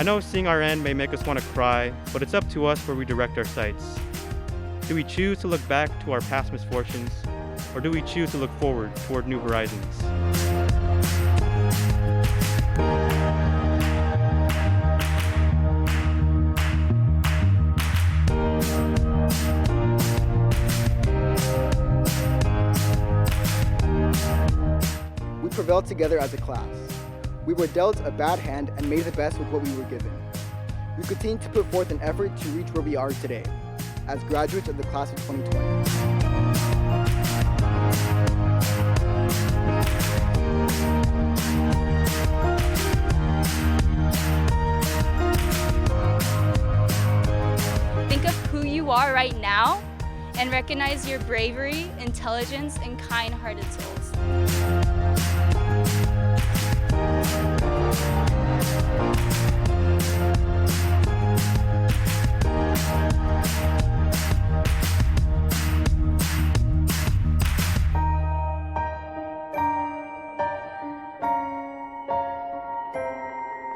I know seeing our end may make us want to cry, but it's up to us where we direct our sights. Do we choose to look back to our past misfortunes, or do we choose to look forward toward new horizons? We prevailed together as a class. We were dealt a bad hand and made the best with what we were given. We continue to put forth an effort to reach where we are today, as graduates of the class of 2020. Think of who you are right now and recognize your bravery, intelligence, and kind-hearted souls.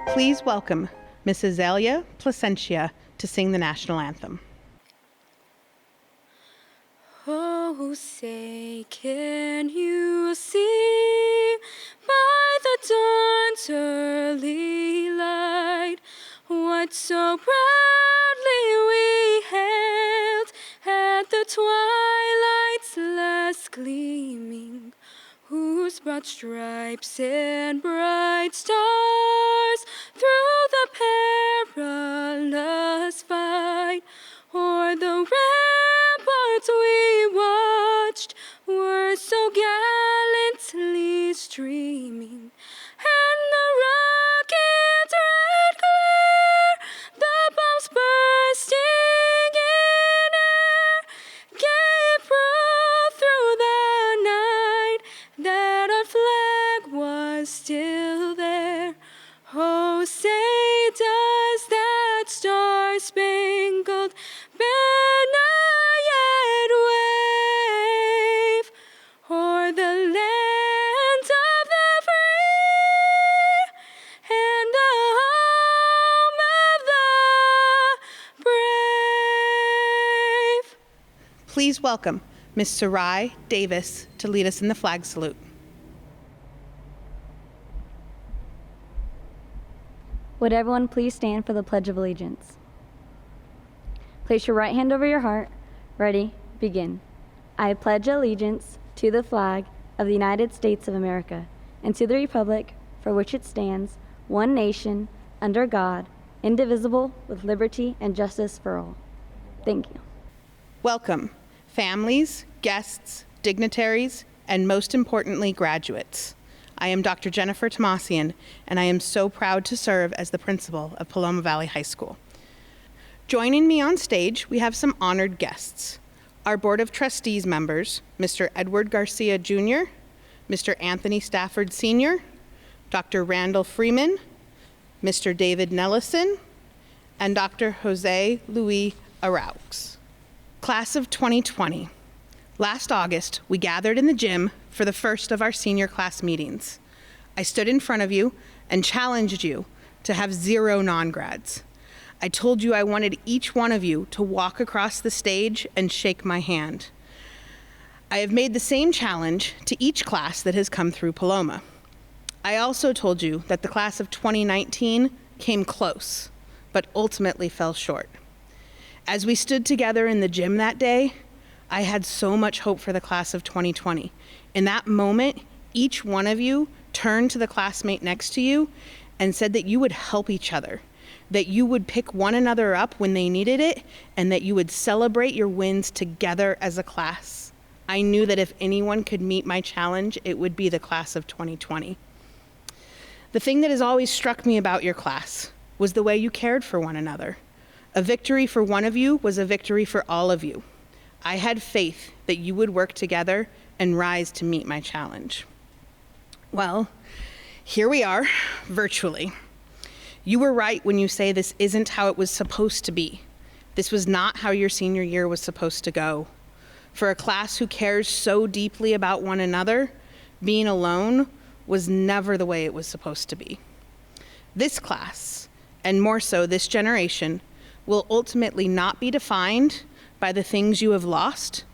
Please welcome Miss Azalea Plascencia to sing the national anthem. Oh, say, can you see by the dawn's early light what so proudly we hailed at the twilight's last gleaming, whose broad stripes and bright stars through the perilous fight o'er the ramparts we watched were so gallantly streaming, and the rocket's red glare, the bombs bursting in air, gave proof through the night that our flag was still there. Oh, say does that star-spangled banner yet wave o'er the land of the free and the home of the brave? Please welcome Miss Sarai Davis to lead us in the flag salute. Would everyone please stand for the Pledge of Allegiance? Place your right hand over your heart. Ready, begin. I pledge allegiance to the flag of the United States of America and to the republic for which it stands, one nation, under God, indivisible, with liberty and justice for all. Thank you. Welcome, families, guests, dignitaries, and most importantly, graduates. I am Dr. Jennifer Tomasian, and I am so proud to serve as the principal of Paloma Valley High School. Joining me on stage, we have some honored guests. Our Board of Trustees members, Mr. Edward Garcia Jr., Mr. Anthony Stafford Sr., Dr. Randall Freeman, Mr. David Nellison, and Dr. Jose Luis Araux. Class of 2020. Last August, we gathered in the gym for the first of our senior class meetings. I stood in front of you and challenged you to have 0 non-grads. I told you I wanted each one of you to walk across the stage and shake my hand. I have made the same challenge to each class that has come through Paloma. I also told you that the class of 2019 came close, but ultimately fell short. As we stood together in the gym that day, I had so much hope for the class of 2020. In that moment, each one of you turned to the classmate next to you and said that you would help each other, that you would pick one another up when they needed it, and that you would celebrate your wins together as a class. I knew that if anyone could meet my challenge, it would be the class of 2020. The thing that has always struck me about your class was the way you cared for one another. A victory for one of you was a victory for all of you. I had faith that you would work together and rise to meet my challenge. Well, here we are, virtually. You were right when you say this isn't how it was supposed to be. This was not how your senior year was supposed to go. For a class who cares so deeply about one another, being alone was never the way it was supposed to be. This class, and more so this generation, will ultimately not be defined by the things you have lost,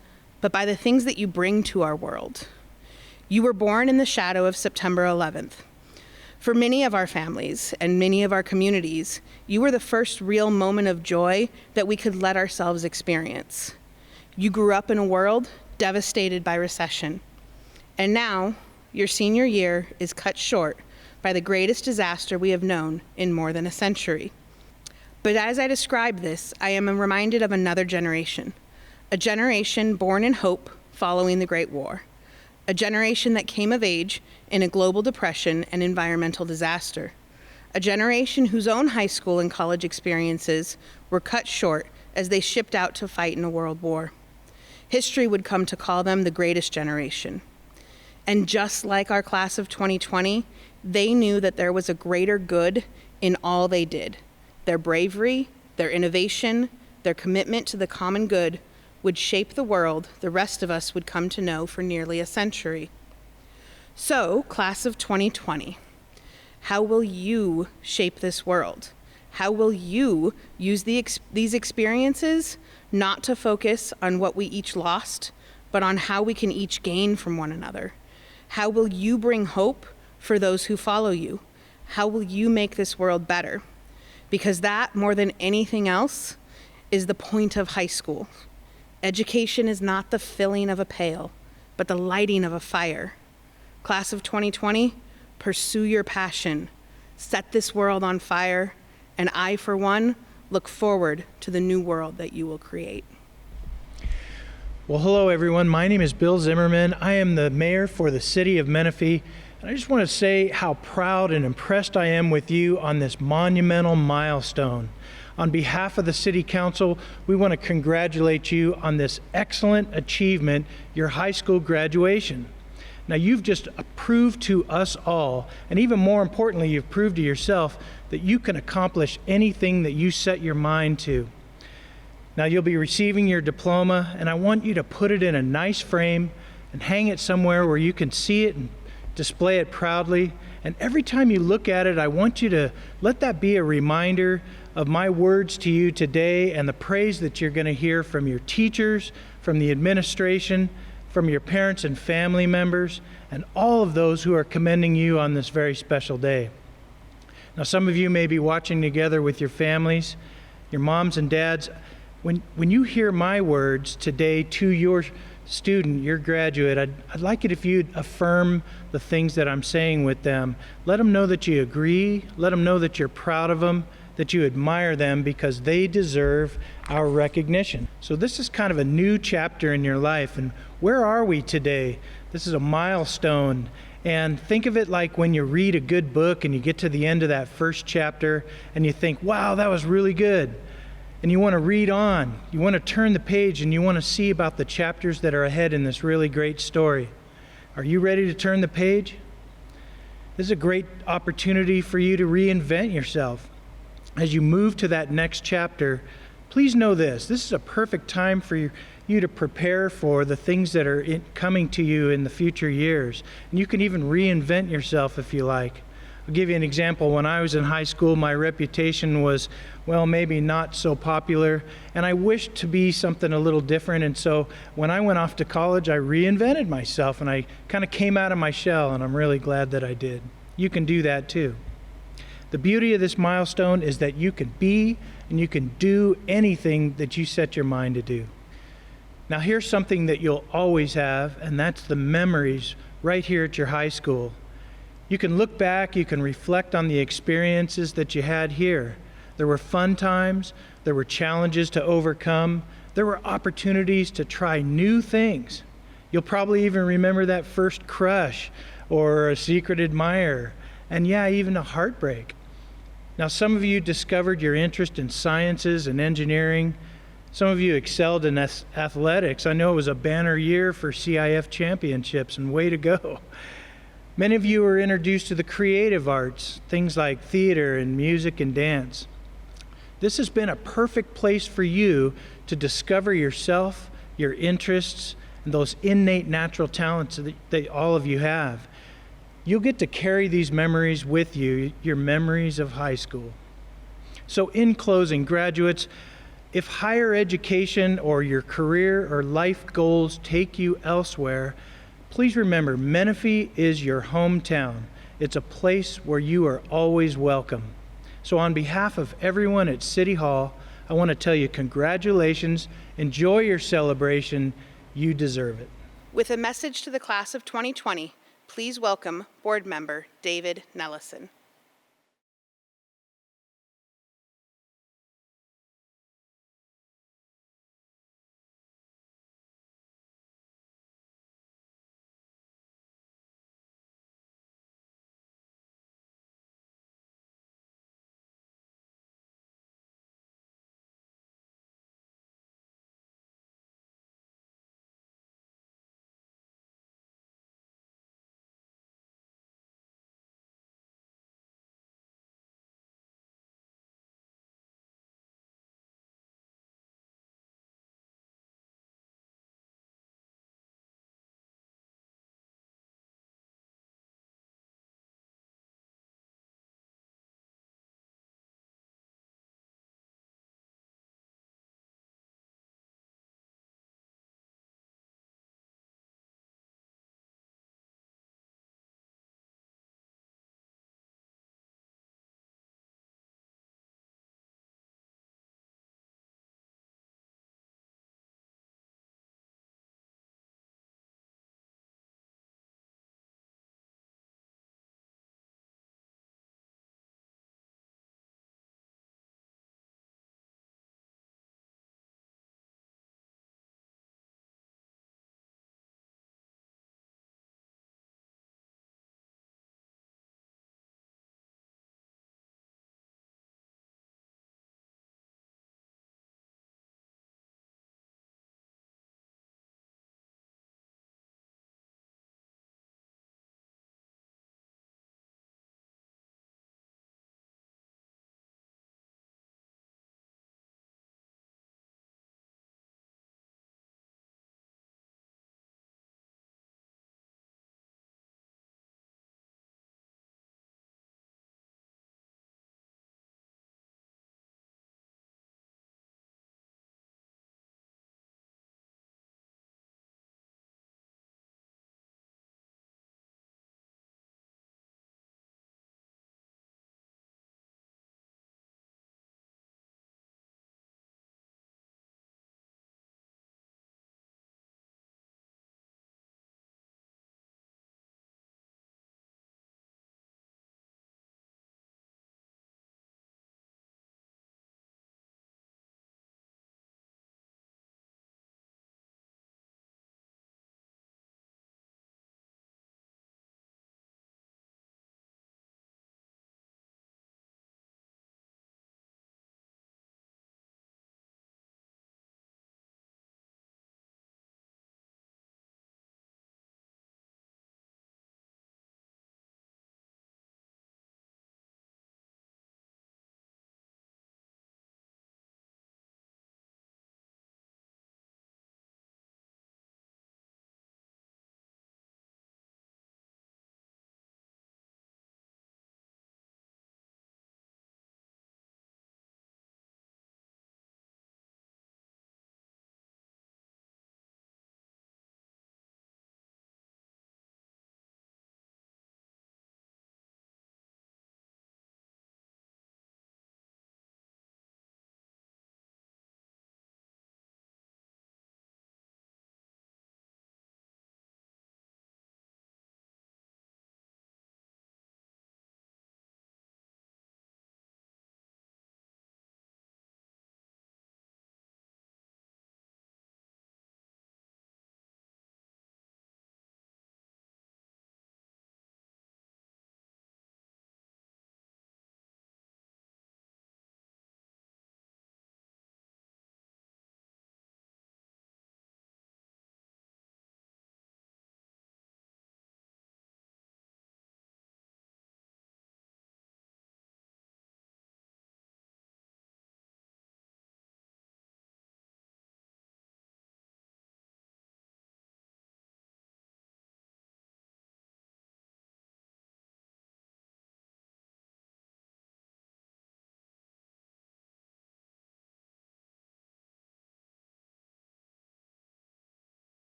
but by the things that you bring to our world. You were born in the shadow of September 11th. For many of our families and many of our communities, you were the first real moment of joy that we could let ourselves experience. You grew up in a world devastated by recession. And now, your senior year is cut short by the greatest disaster we have known in more than a century. But as I describe this, I am reminded of another generation, a generation born in hope following the Great War, a generation that came of age in a global depression and environmental disaster, a generation whose own high school and college experiences were cut short as they shipped out to fight in a world war. History would come to call them the greatest generation. And just like our class of 2020, they knew that there was a greater good in all they did. Their bravery, their innovation, their commitment to the common good would shape the world the rest of us would come to know for nearly a century. So, class of 2020, how will you shape this world? How will you use these experiences not to focus on what we each lost, but on how we can each gain from one another? How will you bring hope for those who follow you? How will you make this world better? Because that, more than anything else, is the point of high school. Education is not the filling of a pail, but the lighting of a fire. Class of 2020, pursue your passion. Set this world on fire, and I, for one, look forward to the new world that you will create. Well, hello everyone. My name is Bill Zimmerman. I am the mayor for the city of Menifee. And I just want to say how proud and impressed I am with you on this monumental milestone. On behalf of the City Council, we want to congratulate you on this excellent achievement, your high school graduation. Now, you've just proved to us all, and even more importantly, you've proved to yourself that you can accomplish anything that you set your mind to. Now, you'll be receiving your diploma, and I want you to put it in a nice frame and hang it somewhere where you can see it and display it proudly. And every time you look at it, I want you to let that be a reminder of my words to you today and the praise that you're going to hear from your teachers, from the administration, from your parents and family members, and all of those who are commending you on this very special day. Now, some of you may be watching together with your families, your moms and dads. When you hear my words today to your student, your graduate, I'd like it if you'd affirm the things that I'm saying with them. Let them know that you agree. Let them know that you're proud of them, that you admire them, because they deserve our recognition. So this is kind of a new chapter in your life. And where are we today? This is a milestone. And think of it like when you read a good book and you get to the end of that first chapter and you think, wow, that was really good. And you want to read on. You want to turn the page and you want to see about the chapters that are ahead in this really great story. Are you ready to turn the page? This is a great opportunity for you to reinvent yourself. As you move to that next chapter, please know this. This is a perfect time for you to prepare for the things that are coming to you in the future years. And you can even reinvent yourself if you like. I'll give you an example. When I was in high school, my reputation was, well, maybe not so popular, and I wished to be something a little different. And so when I went off to college, I reinvented myself, and I kind of came out of my shell, and I'm really glad that I did. You can do that too. The beauty of this milestone is that you can be and you can do anything that you set your mind to do. Now, here's something that you'll always have, and that's the memories right here at your high school. You can look back, you can reflect on the experiences that you had here. There were fun times, there were challenges to overcome, there were opportunities to try new things. You'll probably even remember that first crush or a secret admirer, and yeah, even a heartbreak. Now, some of you discovered your interest in sciences and engineering. Some of you excelled in athletics. I know it was a banner year for CIF championships, and way to go. Many of you were introduced to the creative arts, things like theater and music and dance. This has been a perfect place for you to discover yourself, your interests, and those innate natural talents that all of you have. You'll get to carry these memories with you, your memories of high school. So in closing, graduates, if higher education or your career or life goals take you elsewhere, please remember Menifee is your hometown. It's a place where you are always welcome. So on behalf of everyone at City Hall, I want to tell you congratulations. Enjoy your celebration. You deserve it. With a message to the class of 2020, please welcome board member David Nellison.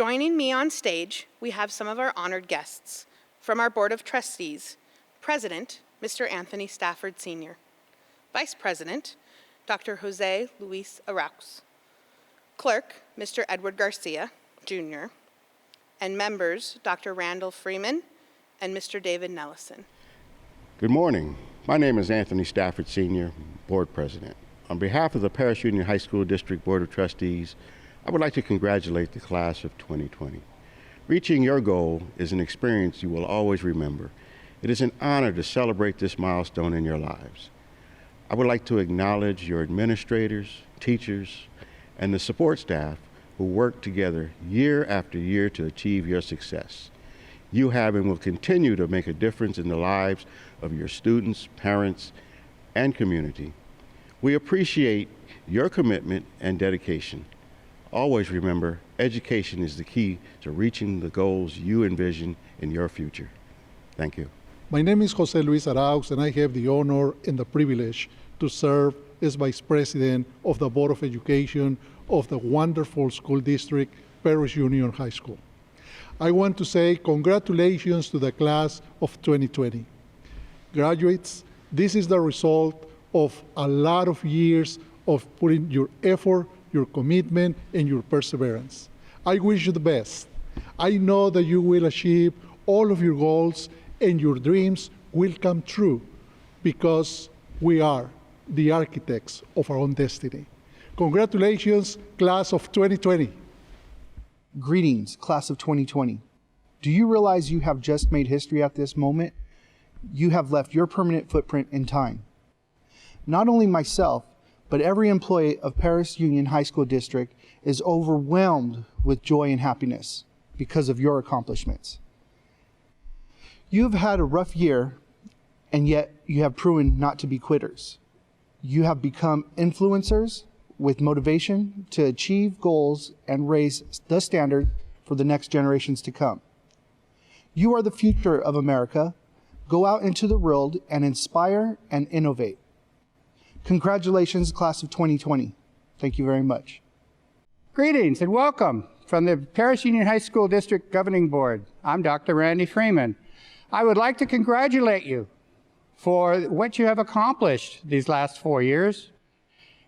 Joining me on stage, we have some of our honored guests. From our Board of Trustees, President, Mr. Anthony Stafford Sr., Vice President, Dr. Jose Luis Araux, Clerk, Mr. Edward Garcia, Jr., and members, Dr. Randall Freeman and Mr. David Nellison. Good morning. My name is Anthony Stafford Sr., Board President. On behalf of the Paris Union High School District Board of Trustees, I would like to congratulate the class of 2020. Reaching your goal is an experience you will always remember. It is an honor to celebrate this milestone in your lives. I would like to acknowledge your administrators, teachers, and the support staff who work together year after year to achieve your success. You have and will continue to make a difference in the lives of your students, parents, and community. We appreciate your commitment and dedication. Always remember, education is the key to reaching the goals you envision in your future. Thank you. My name is Jose Luis Araux, and I have the honor and the privilege to serve as Vice President of the Board of Education of the wonderful school district, Paris Union High School. I want to say congratulations to the class of 2020. Graduates, this is the result of a lot of years of putting your effort, your commitment, and your perseverance. I wish you the best. I know that you will achieve all of your goals and your dreams will come true because we are the architects of our own destiny. Congratulations, class of 2020. Greetings, class of 2020. Do you realize you have just made history at this moment? You have left your permanent footprint in time. Not only myself, but every employee of Paris Union High School District is overwhelmed with joy and happiness because of your accomplishments. You've had a rough year, and yet you have proven not to be quitters. You have become influencers with motivation to achieve goals and raise the standard for the next generations to come. You are the future of America. Go out into the world and inspire and innovate. Congratulations, class of 2020. Thank you very much. Greetings and welcome from the Paris Union High School District Governing Board. I'm Dr. Randy Freeman. I would like to congratulate you for what you have accomplished these last 4 years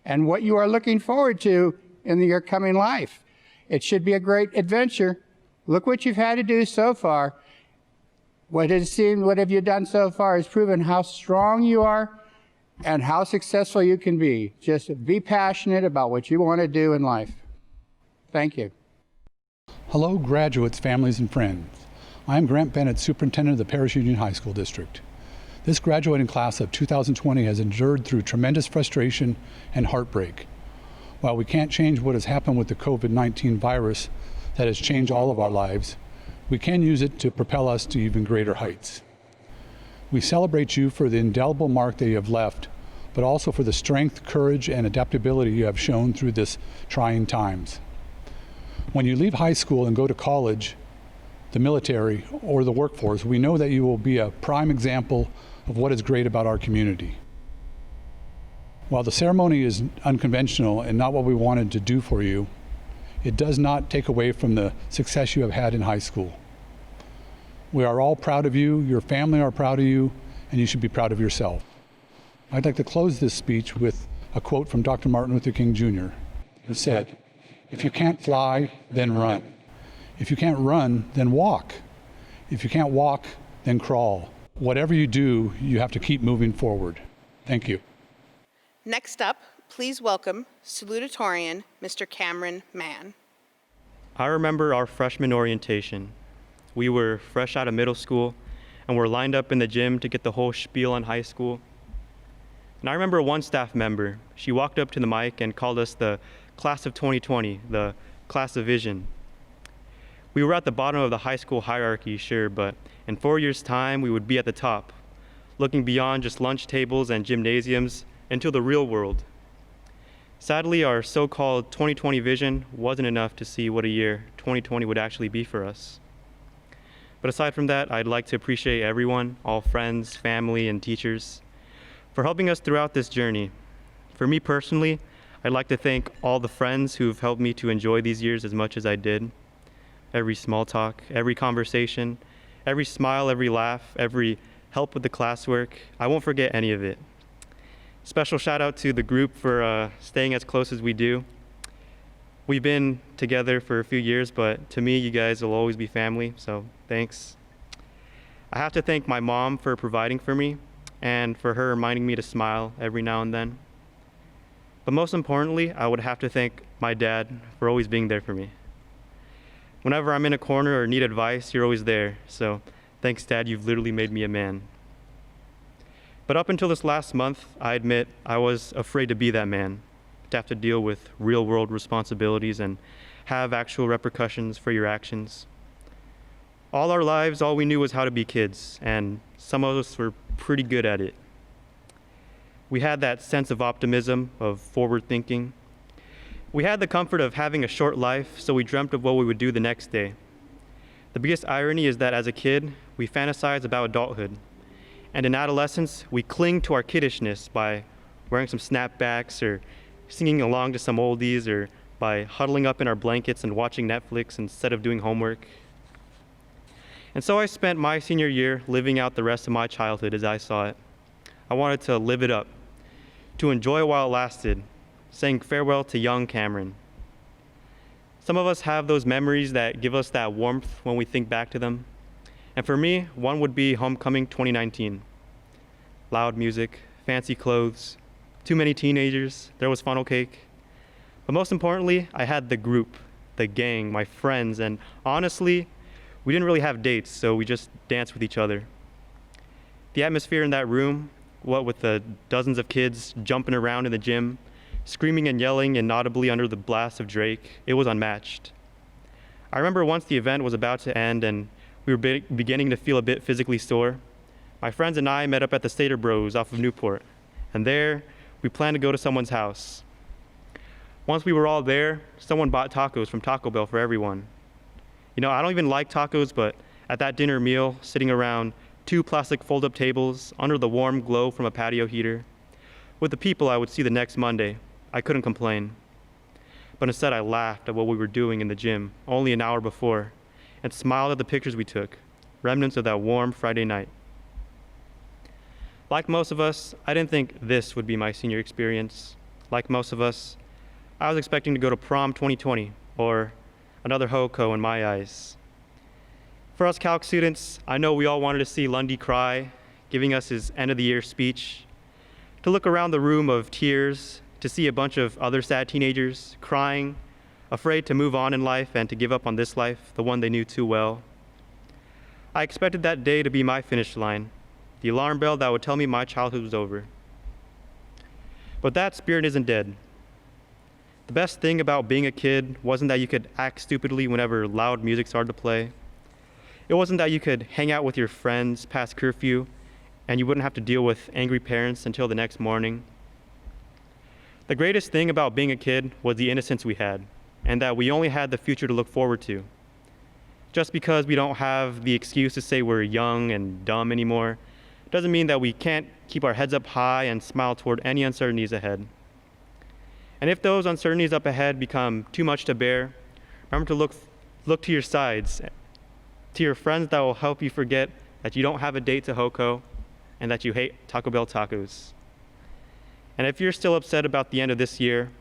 and what you are looking forward to in your coming life. It should be a great adventure. Look what you've had to do so far. What have you done so far has proven how strong you are and how successful you can be. Just be passionate about what you want to do in life. Thank you. Hello, graduates, families, and friends. I'm Grant Bennett, Superintendent of the Paris Union High School District. This graduating class of 2020 has endured through tremendous frustration and heartbreak. While we can't change what has happened with the COVID-19 virus that has changed all of our lives, we can use it to propel us to even greater heights. We celebrate you for the indelible mark that you have left, but also for the strength, courage, and adaptability you have shown through this trying times. When you leave high school and go to college, the military, or the workforce, we know that you will be a prime example of what is great about our community. While the ceremony is unconventional and not what we wanted to do for you, it does not take away from the success you have had in high school. We are all proud of you, your family are proud of you, and you should be proud of yourself. I'd like to close this speech with a quote from Dr. Martin Luther King Jr., who said, "If you can't fly, then run. If you can't run, then walk. If you can't walk, then crawl. Whatever you do, you have to keep moving forward." Thank you. Next up, please welcome salutatorian Mr. Cameron Mann. I remember our freshman orientation. We were fresh out of middle school and were lined up in the gym to get the whole spiel on high school. And I remember one staff member, she walked up to the mic and called us the class of 2020, the class of vision. We were at the bottom of the high school hierarchy, sure, but in 4 years' time, we would be at the top, looking beyond just lunch tables and gymnasiums into the real world. Sadly, our so-called 2020 vision wasn't enough to see what a year 2020 would actually be for us. But aside from that, I'd like to appreciate everyone, all friends, family, and teachers, for helping us throughout this journey. For me personally, I'd like to thank all the friends who've helped me to enjoy these years as much as I did. every small talk, every conversation, every smile, every laugh, every help with the classwork. I won't forget any of it. Special shout out to the group for staying as close as we do. We've been together for a few years, but to me, you guys will always be family, so thanks. I have to thank my mom for providing for me and for her reminding me to smile every now and then. But most importantly, I would have to thank my dad for always being there for me. Whenever I'm in a corner or need advice, you're always there. So thanks, Dad, you've literally made me a man. But up until this last month, I admit I was afraid to be that man, to have to deal with real world responsibilities and have actual repercussions for your actions. All our lives, all we knew was how to be kids, and some of us were pretty good at it. We had that sense of optimism, of forward thinking. We had the comfort of having a short life, so we dreamt of what we would do the next day. The biggest irony is that as a kid, we fantasize about adulthood. And in adolescence, we cling to our kiddishness by wearing some snapbacks or singing along to some oldies or by huddling up in our blankets and watching Netflix instead of doing homework. And so I spent my senior year living out the rest of my childhood as I saw it. I wanted to live it up, to enjoy it while it lasted, saying farewell to young Cameron. Some of us have those memories that give us that warmth when we think back to them. And for me, one would be homecoming 2019. Loud music, fancy clothes, too many teenagers, there was funnel cake. But most importantly, I had the group, the gang, my friends, and honestly, we didn't really have dates, so we just danced with each other. The atmosphere in that room, what with the dozens of kids jumping around in the gym, screaming and yelling inaudibly under the blast of Drake, it was unmatched. I remember once the event was about to end and we were beginning to feel a bit physically sore, my friends and I met up at the Stater Bros off of Newport, and there we planned to go to someone's house. Once we were all there, someone bought tacos from Taco Bell for everyone. You know, I don't even like tacos, but at that dinner meal, sitting around 2 plastic fold-up tables under the warm glow from a patio heater, with the people I would see the next Monday, I couldn't complain. But instead I laughed at what we were doing in the gym only an hour before and smiled at the pictures we took, remnants of that warm Friday night. Like most of us, I didn't think this would be my senior experience. Like most of us, I was expecting to go to prom 2020 or another HOCO in my eyes. For us calc students, I know we all wanted to see Lundy cry, giving us his end of the year speech, to look around the room of tears, to see a bunch of other sad teenagers crying, afraid to move on in life and to give up on this life, the one they knew too well. I expected that day to be my finish line, the alarm bell that would tell me my childhood was over. But that spirit isn't dead. The best thing about being a kid wasn't that you could act stupidly whenever loud music started to play. It wasn't that you could hang out with your friends past curfew and you wouldn't have to deal with angry parents until the next morning. The greatest thing about being a kid was the innocence we had, and that we only had the future to look forward to. Just because we don't have the excuse to say we're young and dumb anymore, doesn't mean that we can't keep our heads up high and smile toward any uncertainties ahead. And if those uncertainties up ahead become too much to bear, remember to look to your sides, to your friends that will help you forget that you don't have a date to HOCO and that you hate Taco Bell tacos. And if you're still upset about the end of this year,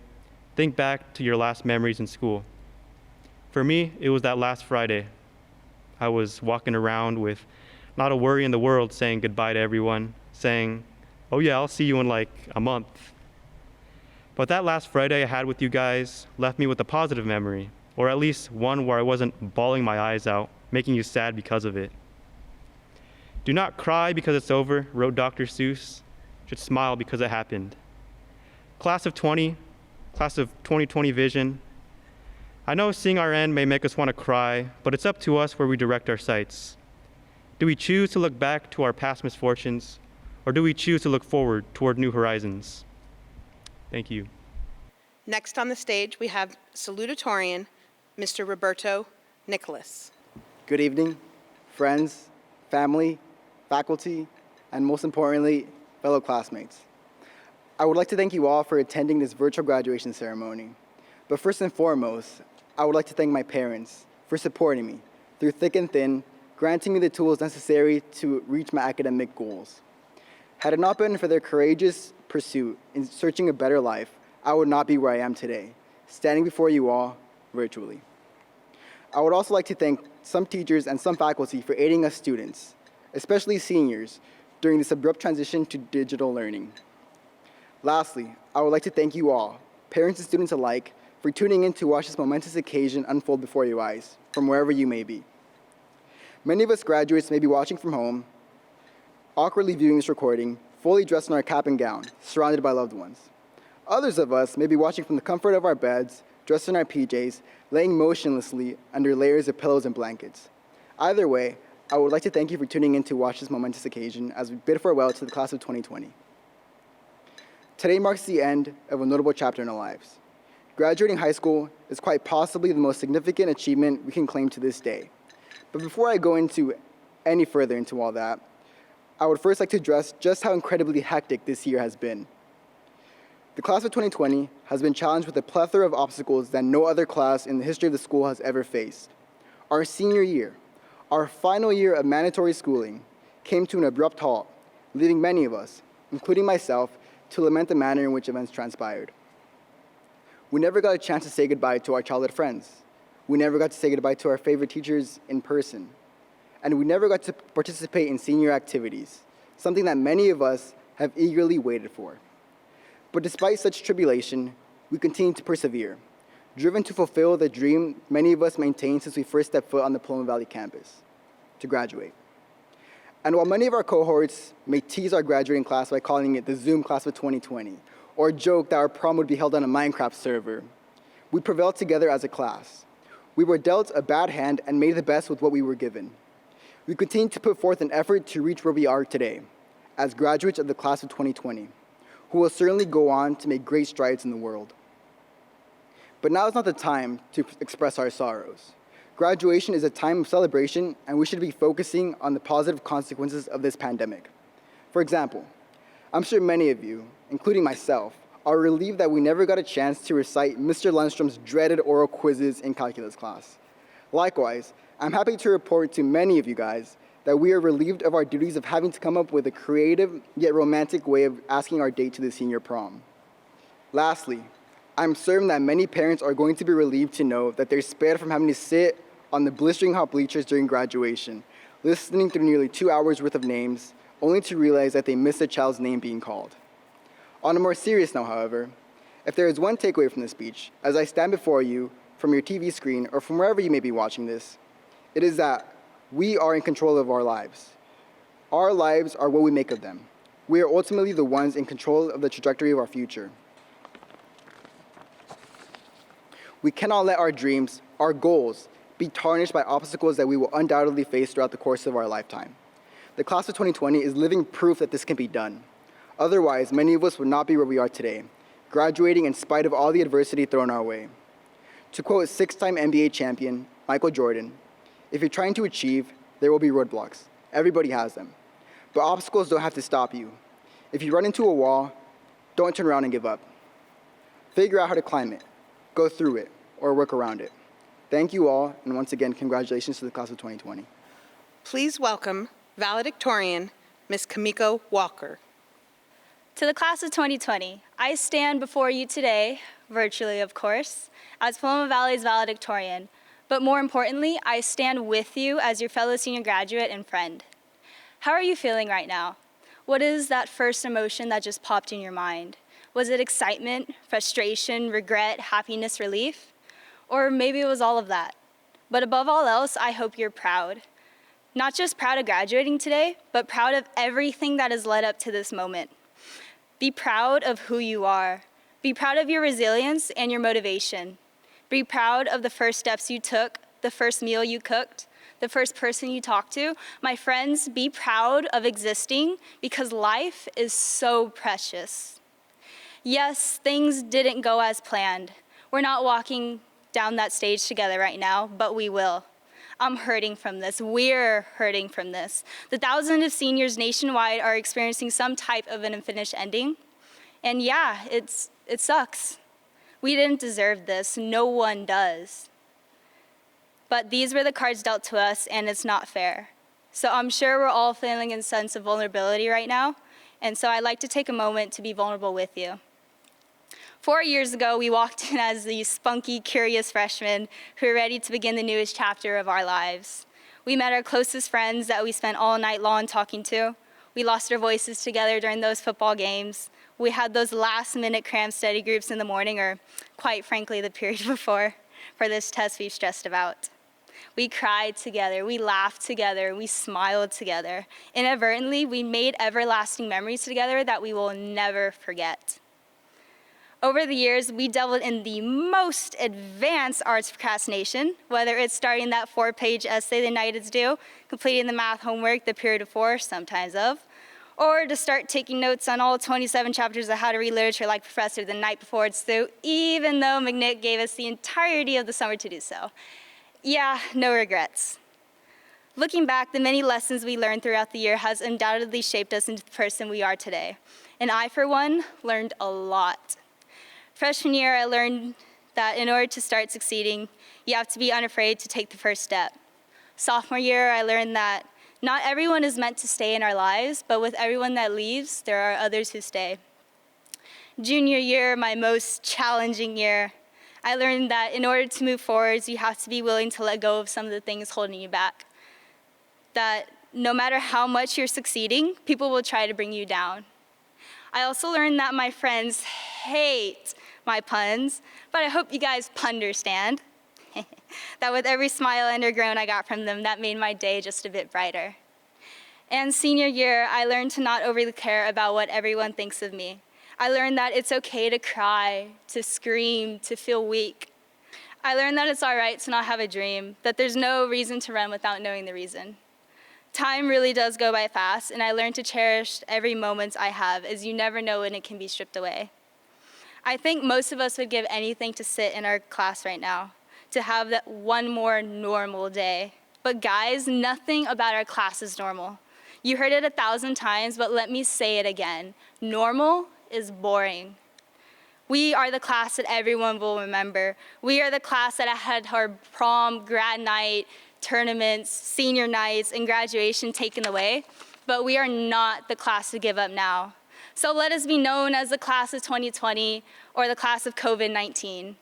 think back to your last memories in school. For me, it was that last Friday. I was walking around with not a worry in the world, saying goodbye to everyone, saying, oh yeah, I'll see you in like a month. But that last Friday I had with you guys left me with a positive memory, or at least one where I wasn't bawling my eyes out, making you sad because of it. Do not cry because it's over, wrote Dr. Seuss. Just smile because it happened. Class of 2020 vision. I know seeing our end may make us want to cry, but it's up to us where we direct our sights. Do we choose to look back to our past misfortunes, or do we choose to look forward toward new horizons? Thank you. Next on the stage, we have salutatorian, Mr. Roberto Nicholas. Good evening, friends, family, faculty, and most importantly, fellow classmates. I would like to thank you all for attending this virtual graduation ceremony. But first and foremost, I would like to thank my parents for supporting me through thick and thin, granting me the tools necessary to reach my academic goals. Had it not been for their courageous pursuit in searching a better life, I would not be where I am today, standing before you all virtually. I would also like to thank some teachers and some faculty for aiding us students, especially seniors, during this abrupt transition to digital learning. Lastly, I would like to thank you all, parents and students alike, for tuning in to watch this momentous occasion unfold before your eyes, from wherever you may be. Many of us graduates may be watching from home, awkwardly viewing this recording, fully dressed in our cap and gown, surrounded by loved ones. Others of us may be watching from the comfort of our beds, dressed in our PJs, laying motionlessly under layers of pillows and blankets. Either way, I would like to thank you for tuning in to watch this momentous occasion as we bid farewell to the class of 2020. Today marks the end of a notable chapter in our lives. Graduating high school is quite possibly the most significant achievement we can claim to this day. But before I go any further into all that, I would first like to address just how incredibly hectic this year has been. The class of 2020 has been challenged with a plethora of obstacles that no other class in the history of the school has ever faced. Our senior year, our final year of mandatory schooling, came to an abrupt halt, leaving many of us, including myself, to lament the manner in which events transpired. We never got a chance to say goodbye to our childhood friends. We never got to say goodbye to our favorite teachers in person. And we never got to participate in senior activities, something that many of us have eagerly waited for. But despite such tribulation, we continue to persevere, driven to fulfill the dream many of us maintained since we first stepped foot on the Paloma Valley campus, to graduate. And while many of our cohorts may tease our graduating class by calling it the Zoom class of 2020, or joke that our prom would be held on a Minecraft server, we prevailed together as a class. We were dealt a bad hand and made the best with what we were given. We continue to put forth an effort to reach where we are today, as graduates of the class of 2020, who will certainly go on to make great strides in the world. But now is not the time to express our sorrows. Graduation is a time of celebration, and we should be focusing on the positive consequences of this pandemic. For example, I'm sure many of you, including myself, are relieved that we never got a chance to recite Mr. Lundstrom's dreaded oral quizzes in calculus class. Likewise, I'm happy to report to many of you guys that we are relieved of our duties of having to come up with a creative yet romantic way of asking our date to the senior prom. Lastly, I'm certain that many parents are going to be relieved to know that they're spared from having to sit on the blistering hot bleachers during graduation, listening through nearly 2 hours worth of names, only to realize that they missed a child's name being called. On a more serious note, however, if there is one takeaway from this speech, as I stand before you from your TV screen or from wherever you may be watching this, it is that we are in control of our lives. Our lives are what we make of them. We are ultimately the ones in control of the trajectory of our future. We cannot let our dreams, our goals, be tarnished by obstacles that we will undoubtedly face throughout the course of our lifetime. The class of 2020 is living proof that this can be done. Otherwise, many of us would not be where we are today, graduating in spite of all the adversity thrown our way. To quote six-time NBA champion Michael Jordan, "If you're trying to achieve, there will be roadblocks. Everybody has them. But obstacles don't have to stop you. If you run into a wall, don't turn around and give up. Figure out how to climb it, go through it, or work around it." Thank you all, and once again, congratulations to the class of 2020. Please welcome valedictorian, Ms. Kimiko Walker. To the class of 2020, I stand before you today, virtually of course, as Paloma Valley's valedictorian, but more importantly, I stand with you as your fellow senior graduate and friend. How are you feeling right now? What is that first emotion that just popped in your mind? Was it excitement, frustration, regret, happiness, relief? Or maybe it was all of that. But above all else, I hope you're proud. Not just proud of graduating today, but proud of everything that has led up to this moment. Be proud of who you are. Be proud of your resilience and your motivation. Be proud of the first steps you took, the first meal you cooked, the first person you talked to. My friends, be proud of existing because life is so precious. Yes, things didn't go as planned. We're not walking down that stage together right now, but we will. I'm hurting from this. We're hurting from this. The thousands of seniors nationwide are experiencing some type of an unfinished ending. And yeah, it sucks. We didn't deserve this. No one does. But these were the cards dealt to us, and it's not fair. So I'm sure we're all feeling a sense of vulnerability right now, and so I'd like to take a moment to be vulnerable with you. 4 years ago, we walked in as these spunky, curious freshmen who were ready to begin the newest chapter of our lives. We met our closest friends that we spent all night long talking to. We lost our voices together during those football games. We had those last-minute cram study groups in the morning, or quite frankly, the period before, for this test we've stressed about. We cried together, we laughed together, we smiled together. Inadvertently, we made everlasting memories together that we will never forget. Over the years, we dabbled in the most advanced arts of procrastination, whether it's starting that 4-page essay the night is due, completing the math homework the period before, sometimes of, or to start taking notes on all 27 chapters of How to Read Literature like Professor the night before it's due, even though McNick gave us the entirety of the summer to do so. Yeah, no regrets. Looking back, the many lessons we learned throughout the year has undoubtedly shaped us into the person we are today. And I, for one, learned a lot. Freshman year, I learned that in order to start succeeding, you have to be unafraid to take the first step. Sophomore year, I learned that not everyone is meant to stay in our lives, but with everyone that leaves, there are others who stay. Junior year, my most challenging year, I learned that in order to move forward, you have to be willing to let go of some of the things holding you back. That no matter how much you're succeeding, people will try to bring you down. I also learned that my friends hate my puns, but I hope you guys punderstand. That with every smile and or groan I got from them, that made my day just a bit brighter. And senior year, I learned to not overly care about what everyone thinks of me. I learned that it's okay to cry, to scream, to feel weak. I learned that it's all right to not have a dream, that there's no reason to run without knowing the reason. Time really does go by fast, and I learned to cherish every moment I have, as you never know when it can be stripped away. I think most of us would give anything to sit in our class right now, to have that one more normal day. But guys, nothing about our class is normal. You heard it 1,000 times, but let me say it again. Normal is boring. We are the class that everyone will remember. We are the class that had our prom, grad night, tournaments, senior nights, and graduation taken away, but we are not the class to give up now. So let us be known as the class of 2020 or the class of COVID-19.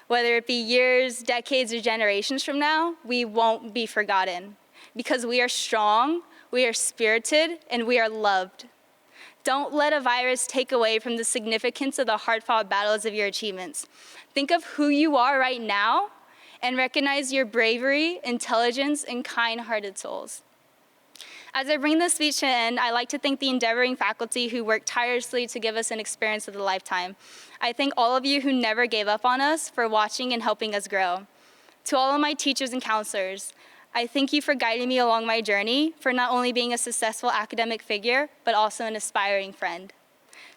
Whether it be years, decades, or generations from now, we won't be forgotten because we are strong, we are spirited, and we are loved. Don't let a virus take away from the significance of the hard-fought battles of your achievements. Think of who you are right now and recognize your bravery, intelligence, and kind-hearted souls. As I bring this speech to an end, I'd like to thank the endeavoring faculty who worked tirelessly to give us an experience of a lifetime. I thank all of you who never gave up on us for watching and helping us grow. To all of my teachers and counselors, I thank you for guiding me along my journey, for not only being a successful academic figure, but also an aspiring friend.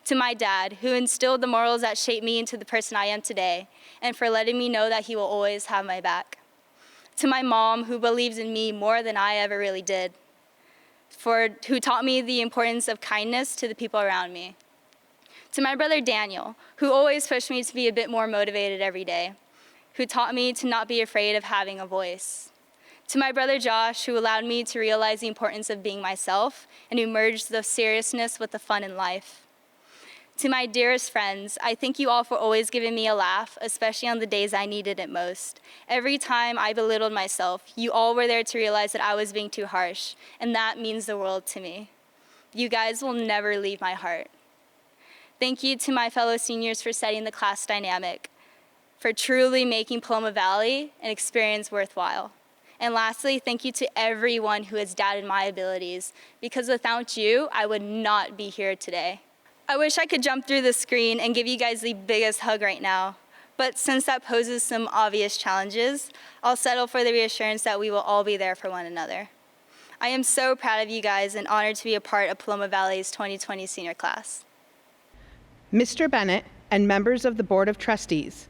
To my dad, who instilled the morals that shaped me into the person I am today, and for letting me know that he will always have my back. To my mom, who believes in me more than I ever really did, who taught me the importance of kindness to the people around me. To my brother Daniel, who always pushed me to be a bit more motivated every day, who taught me to not be afraid of having a voice. To my brother Josh, who allowed me to realize the importance of being myself and who merged the seriousness with the fun in life. To my dearest friends, I thank you all for always giving me a laugh, especially on the days I needed it most. Every time I belittled myself, you all were there to realize that I was being too harsh, and that means the world to me. You guys will never leave my heart. Thank you to my fellow seniors for setting the class dynamic, for truly making Paloma Valley an experience worthwhile. And lastly, thank you to everyone who has doubted my abilities, because without you, I would not be here today. I wish I could jump through the screen and give you guys the biggest hug right now, but since that poses some obvious challenges, I'll settle for the reassurance that we will all be there for one another. I am so proud of you guys and honored to be a part of Paloma Valley's 2020 senior class. Mr. Bennett and members of the Board of Trustees,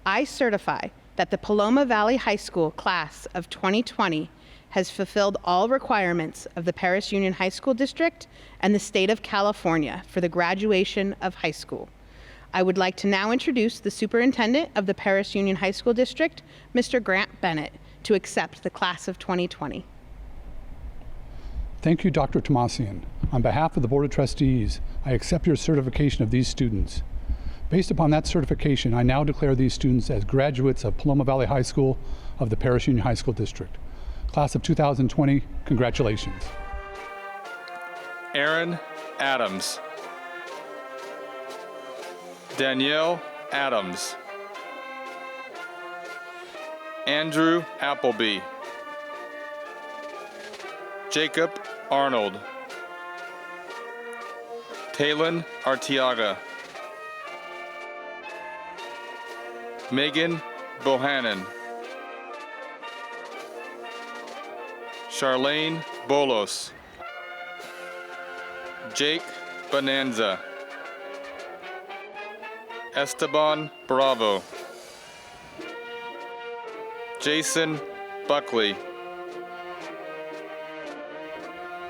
I certify that the Paloma Valley High School class of 2020 has fulfilled all requirements of the Paris Union High School District and the state of California for the graduation of high school. I would like to now introduce the superintendent of the Paris Union High School District, Mr. Grant Bennett, to accept the class of 2020. Thank you, Dr. Tomasian. On behalf of the Board of Trustees, I accept your certification of these students. Based upon that certification, I now declare these students as graduates of Paloma Valley High School of the Paris Union High School District. Class of 2020, congratulations. Aaron Adams. Danielle Adams. Andrew Appleby. Jacob Arnold. Talon Artiaga. Megan Bohannon. Charlene Bolos. Jake Bonanza. Esteban Bravo. Jason Buckley.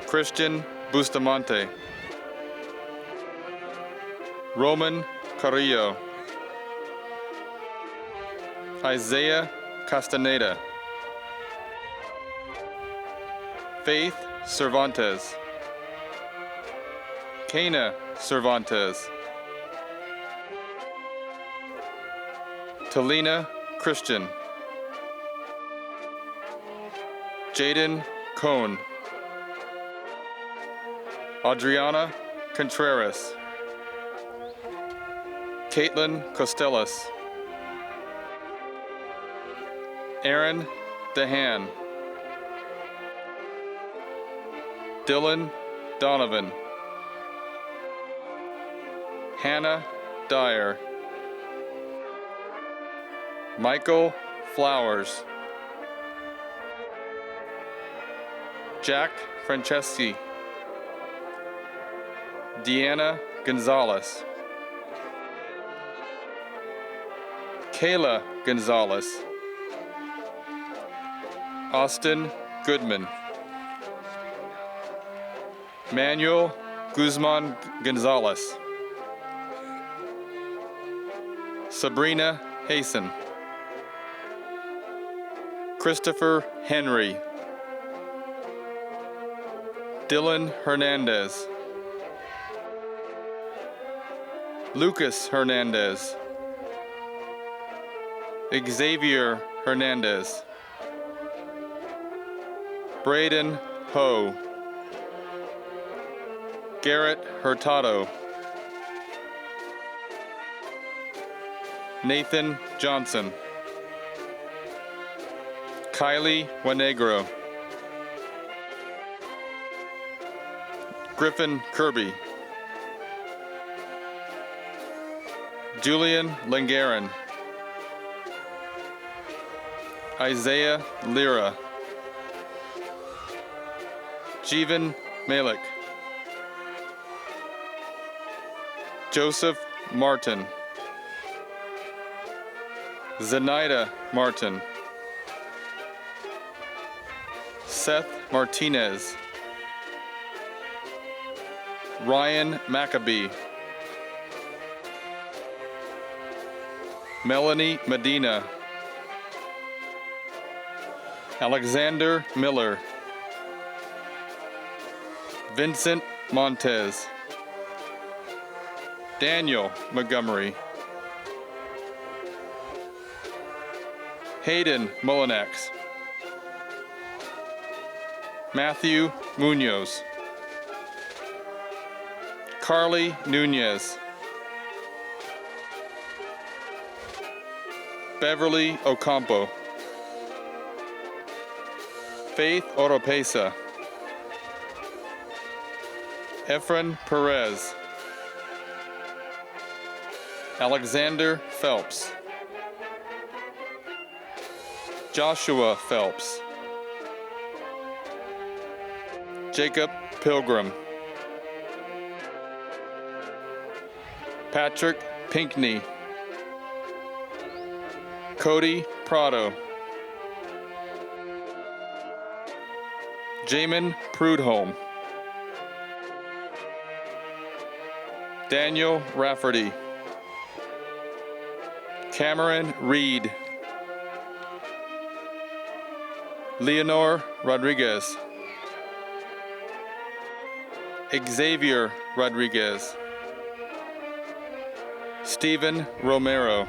Christian Bustamante. Roman Carrillo. Isaiah Castaneda. Faith Cervantes. Kana Cervantes. Talina Christian. Jaden Cohn. Adriana Contreras. Caitlin Costellas. Aaron DeHaan. Dylan Donovan. Hannah Dyer. Michael Flowers. Jack Franceschi. Deanna Gonzalez. Kayla Gonzalez. Austin Goodman. Manuel Guzman Gonzalez. Sabrina Hasten. Christopher Henry. Dylan Hernandez. Lucas Hernandez. Xavier Hernandez. Braden Ho. Garrett Hurtado. Nathan Johnson. Kylie Wanegro. Griffin Kirby. Julian Langarin. Isaiah Lira. Jeevan Malik. Joseph Martin. Zenaida Martin. Seth Martinez. Ryan Maccabee. Melanie Medina. Alexander Miller. Vincent Montez. Daniel Montgomery. Hayden Mullinax. Matthew Munoz. Carly Nunez. Beverly Ocampo. Faith Oropesa. Efren Perez. Alexander Phelps. Joshua Phelps. Jacob Pilgrim. Patrick Pinkney. Cody Prado. Jamin Prudhomme. Daniel Rafferty. Cameron Reed. Leonor Rodriguez. Xavier Rodriguez. Stephen Romero.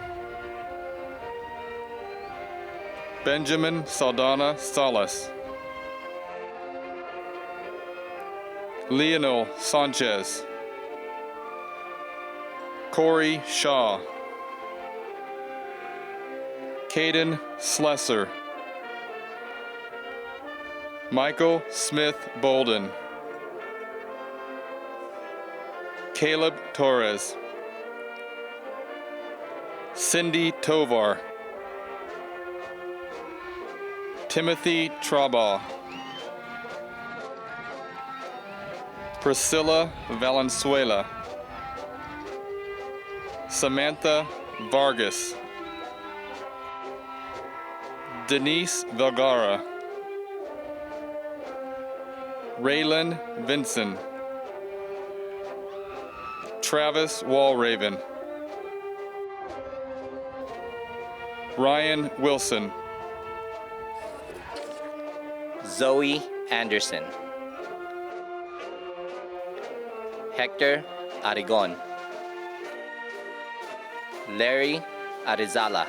Benjamin Saldana Salas. Leonel Sanchez. Corey Shaw. Caden Slesser. Michael Smith Bolden. Caleb Torres. Cindy Tovar. Timothy Trabaugh. Priscilla Valenzuela. Samantha Vargas. Denise Vergara. Raylan Vinson. Travis Walraven. Ryan Wilson. Zoe Anderson. Hector Aragon. Larry Arizala.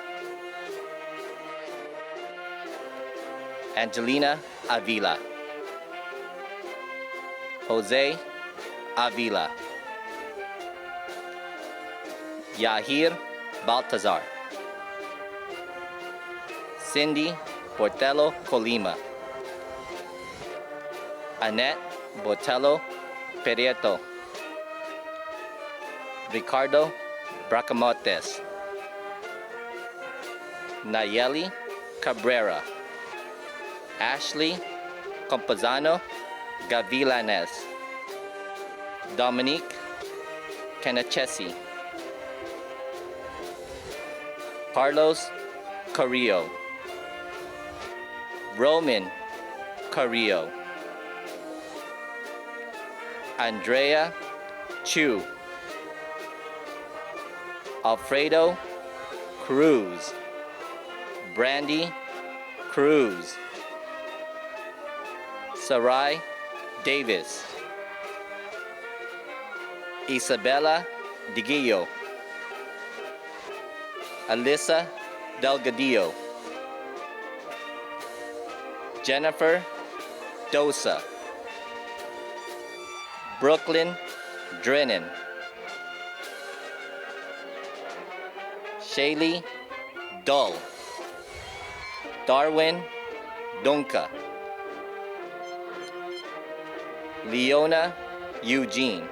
Angelina Avila. Jose Avila. Yahir Baltazar. Cindy Bortello Colima. Annette Botello Perieto. Ricardo Bracamotes. Nayeli Cabrera. Ashley Compozano Gavilanes. Dominique Canachesi. Carlos Carrillo. Roman Carrillo. Andrea Chu. Alfredo Cruz. Brandy Cruz. Sarai Davis. Isabella Diguillo. Alyssa Delgadillo. Jennifer Dosa. Brooklyn Drennan. Shaylee Dull. Darwin Dunca. Leona Eugene.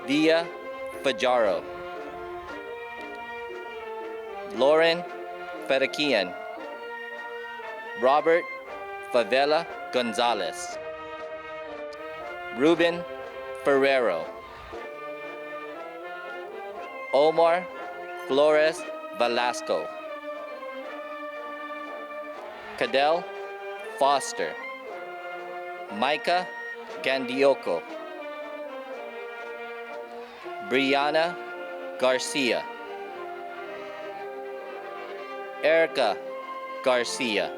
Via Fajaro. Lauren Ferakian. Robert Favela Gonzalez. Ruben Ferrero. Omar Flores Velasco. Cadell Foster. Micah Gandioco. Brianna Garcia. Erica Garcia.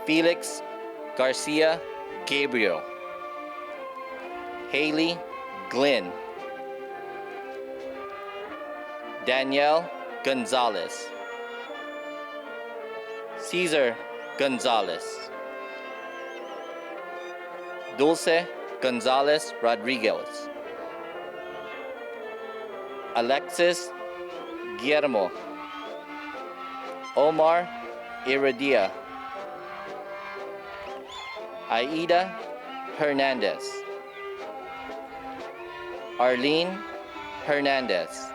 Felix Garcia Gabriel. Haley Glenn. Danielle Gonzalez. Cesar Gonzalez. Dulce Gonzalez Rodriguez. Alexis Guillermo. Omar Iridia. Aida Hernandez. Arlene Hernandez.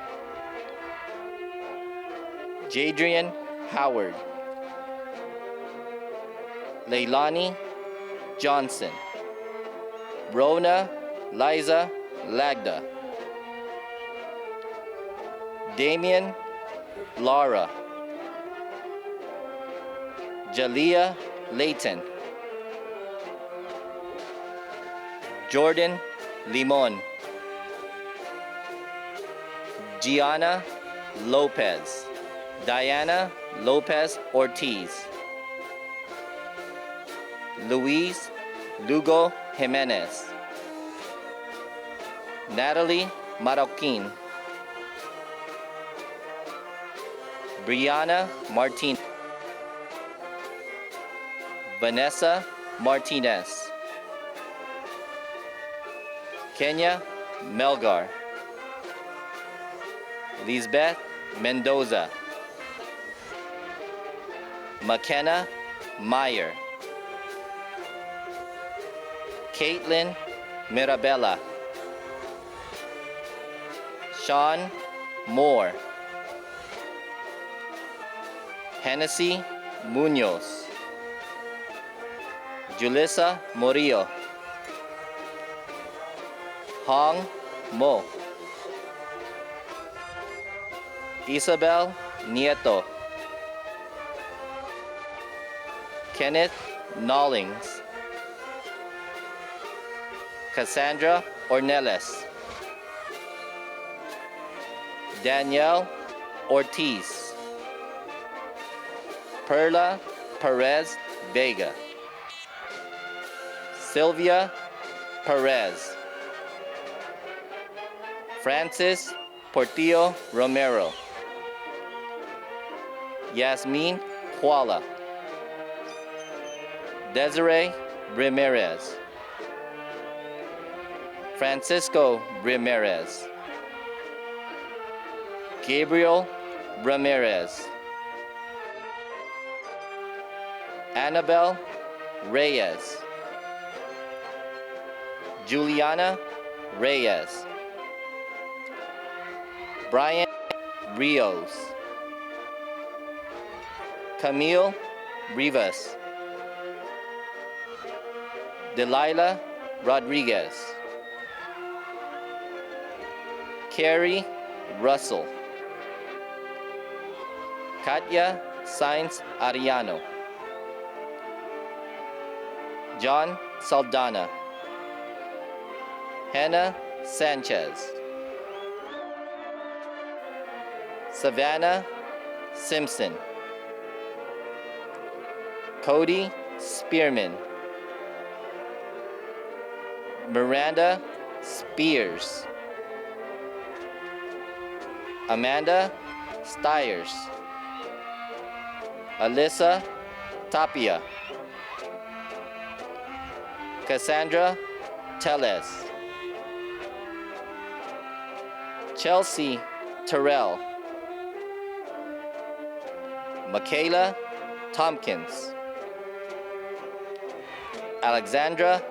Jadrian Howard. Leilani Johnson. Rona Liza Lagda. Damian Lara. Jalea Layton. Jordan Limon. Gianna Lopez. Diana Lopez Ortiz. Luis Lugo Jimenez. Natalie Marroquin. Brianna Martinez. Vanessa Martinez. Kenya Melgar. Lisbeth Mendoza. McKenna Meyer. Caitlin Mirabella. Sean Moore. Hennessy Munoz. Julissa Murillo. Hong Mo. Isabel Nieto. Kenneth Nollings. Cassandra Ornelas. Danielle Ortiz. Perla Perez Vega. Sylvia Perez. Francis Portillo Romero. Yasmin Kuala. Desiree Ramirez. Francisco Ramirez. Gabriel Ramirez. Annabelle Reyes. Juliana Reyes. Brian Rios. Camille Rivas. Delilah Rodriguez. Carrie Russell. Katya Sainz Ariano. John Saldana. Hannah Sanchez. Savannah Simpson. Cody Spearman. Miranda Spears. Amanda Stiers. Alyssa Tapia. Cassandra Tellez. Chelsea Terrell. Michaela Tompkins. Alexandra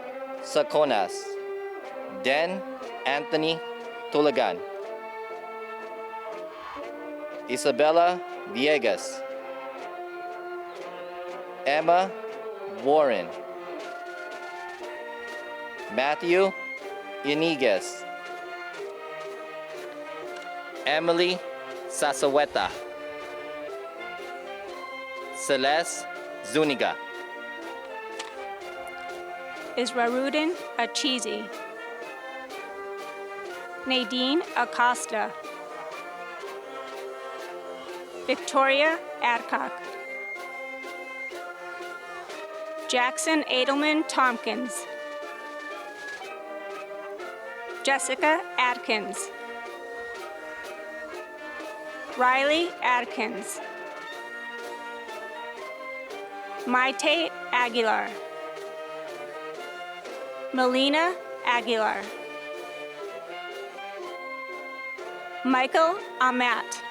Saconas. Den Anthony Tulagan. Isabella Villegas. Emma Warren. Matthew Iniguez. Emily Sasaweta. Celeste Zuniga. Israrudin Achizi. Nadine Acosta. Victoria Adcock. Jackson Edelman Tompkins. Jessica Atkins. Riley Atkins. Maite Aguilar. Melina Aguilar. Michael Amat.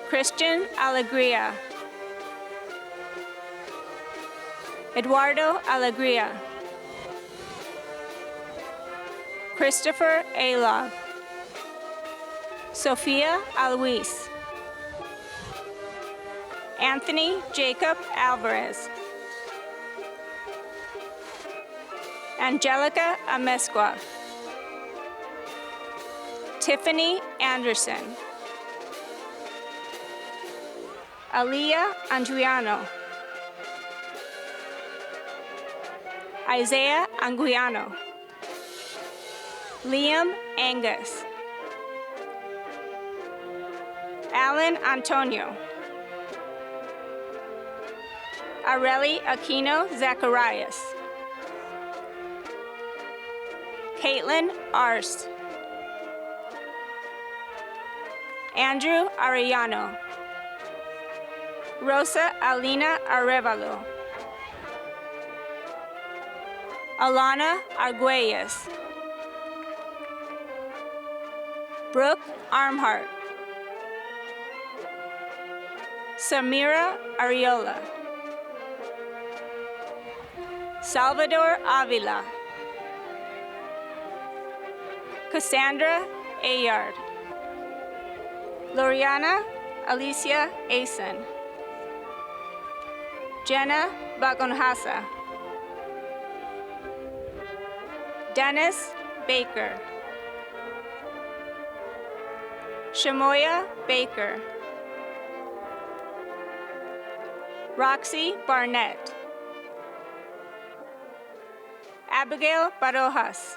Christian Alegria. Eduardo Alegria. Christopher Alog. Sophia Alois. Anthony Jacob Alvarez. Angelica Amesqua. Tiffany Anderson. Aliyah Andriano. Isaiah Anguiano. Liam Angus. Alan Antonio. Areli Aquino Zacharias. Caitlin Arst. Andrew Arellano. Rosa Alina Arevalo. Alana Arguelles. Brooke Armhart. Samira Ariola. Salvador Avila. Cassandra Ayard. Loriana Alicia Asen. Jenna Bagonhasa. Dennis Baker. Shamoya Baker. Roxy Barnett. Abigail Barojas.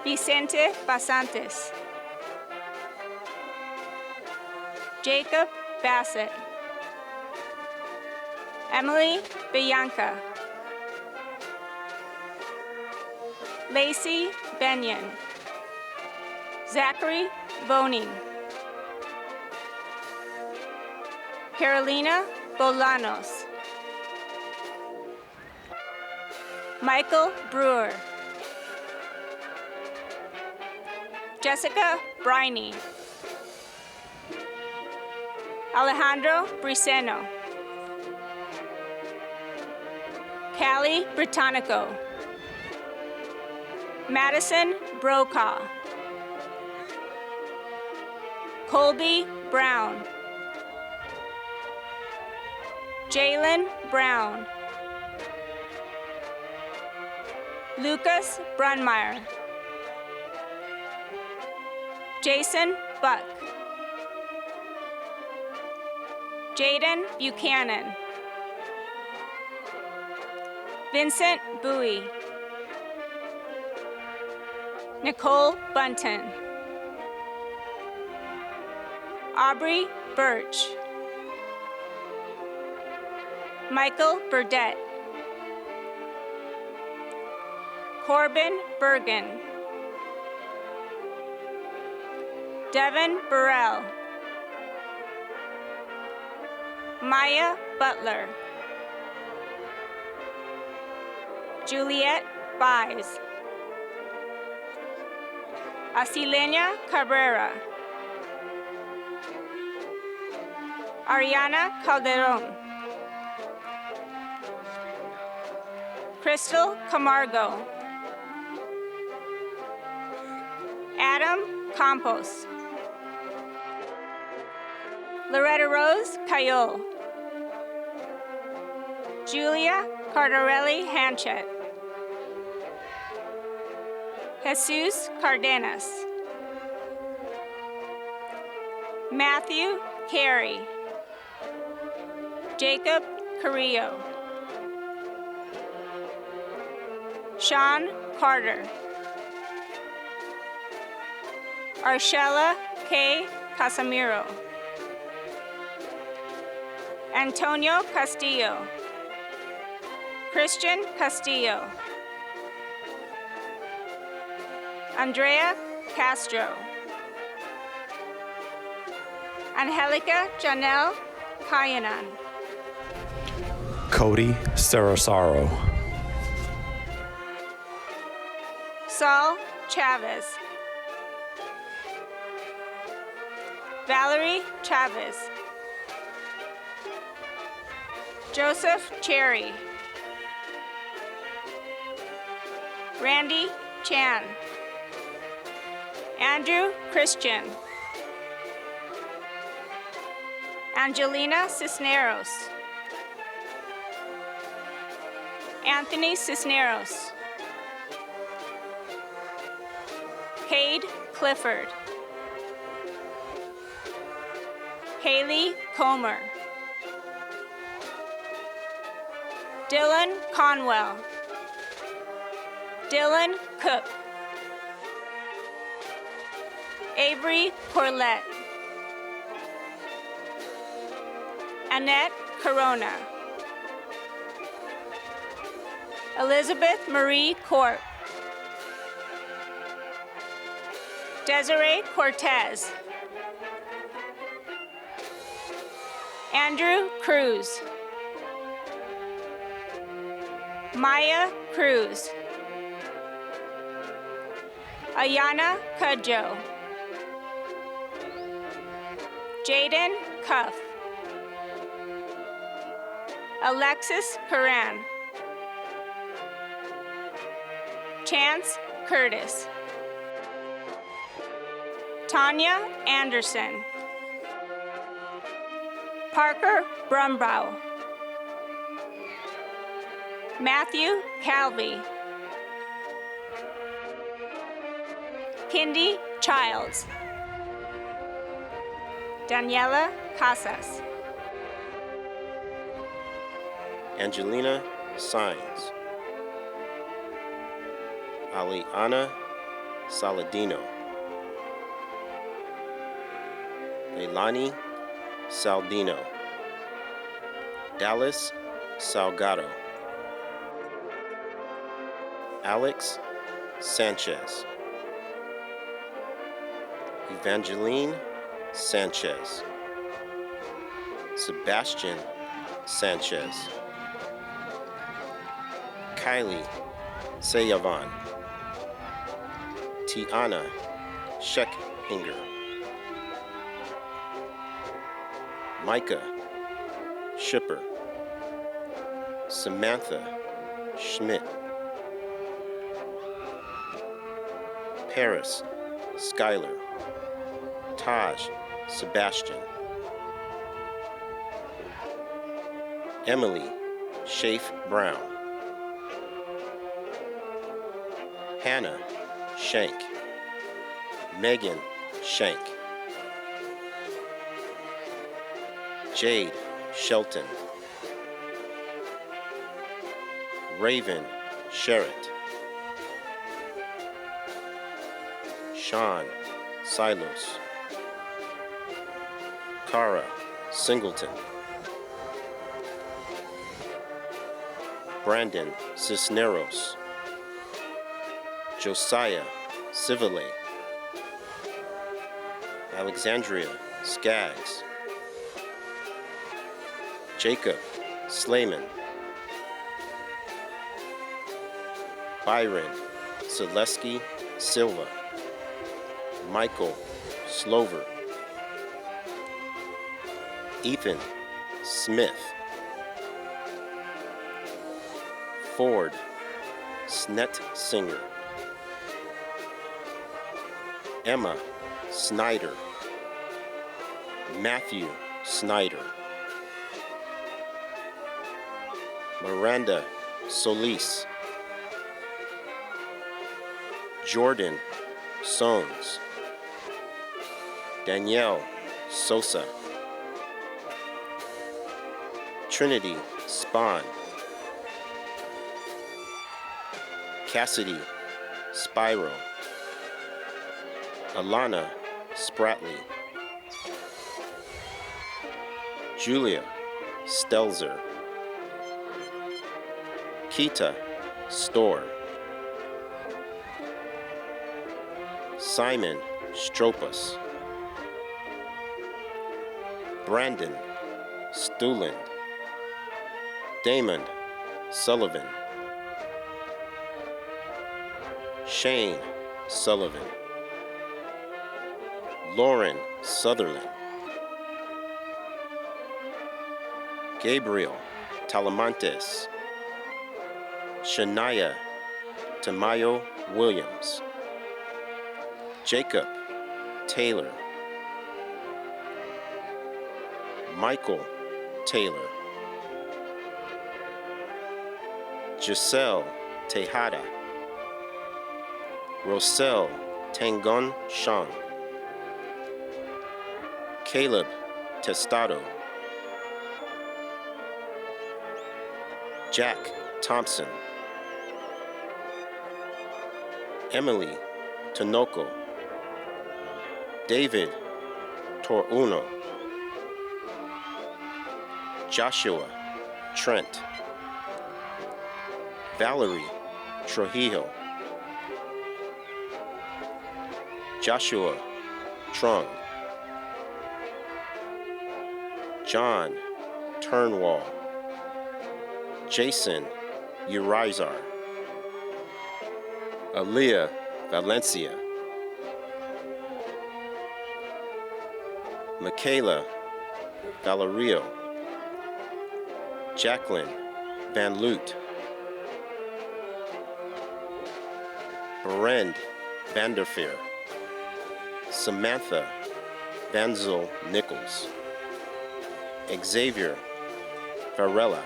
Vicente Basantes. Jacob Bassett. Emily Bianca. Lacey Benyon. Zachary Boning. Carolina Bolanos. Michael Brewer. Jessica Briney. Alejandro Briseno. Callie Britannico. Madison Brokaw. Colby Brown. Jalen Brown. Lucas Brunmeyer. Jason Buck. Jaden Buchanan. Vincent Bowie. Nicole Bunton. Aubrey Birch. Michael Burdette. Corbin Bergen. Devin Burrell. Maya Butler. Juliet Bies. Asilenia Cabrera. Ariana Calderon. Crystal Camargo. Adam Campos. Loretta Rose Cayol. Julia Cardarelli Hanchet. Jesus Cardenas. Matthew Carey. Jacob Carrillo. Sean Carter. Arshella K. Casamiro. Antonio Castillo. Christian Castillo. Andrea Castro. Angelica Janelle Kayanan. Cody Sarasaro. Saul Chavez. Valerie Chavez. Joseph Cherry. Randy Chan. Andrew Christian. Angelina Cisneros. Anthony Cisneros. Cade Clifford. Haley Comer. Dylan Conwell. Dylan Cook. Avery Corlett, Annette Corona, Elizabeth Marie Corp, Desiree Cortez, Andrew Cruz, Maya Cruz, Ayana Cudjoe, Jaden Cuff, Alexis Curran, Chance Curtis, Tanya Anderson, Parker Brumbaugh, Matthew Calvi, Kindy Childs, Daniela Casas, Angelina Sainz, Aliana Saladino, Leilani Saldino, Dallas Salgado, Alex Sanchez, Evangeline Sanchez, Sebastian Sanchez, Kylie Sayavan, Tiana Scheckhinger, Micah Schipper, Samantha Schmidt, Paris Schuyler, Taj Sebastian, Emily Schaaf Brown, Hannah Shank, Megan Shank, Jade Shelton, Raven Sherritt, Sean Silos, Cara Singleton, Brandon Cisneros, Josiah Civile, Alexandria Skaggs, Jacob Slayman, Byron Zaleski Silva, Michael Slover, Ethan Smith, Ford Snetzinger, Emma Snyder, Matthew Snyder, Miranda Solis, Jordan Sones, Danielle Sosa, Trinity Spahn, Cassidy Spiro, Alana Spratley, Julia Stelzer, Kita Storr, Simon Stropas, Brandon Stuland, Damon Sullivan, Shane Sullivan, Lauren Sutherland, Gabriel Talamantes, Shania Tamayo Williams, Jacob Taylor, Michael Taylor, Giselle Tejada, Roselle Tangon Shang, Caleb Testado, Jack Thompson, Emily Tinoco, David Toruno, Joshua Trent, Valerie Trujillo, Joshua Trung, John Turnwall, Jason Urizar, Aaliyah Valencia, Michaela Valerio, Jacqueline Van Loot, Berend Vanderveer, Samantha Vanzel Nichols, Xavier Varela,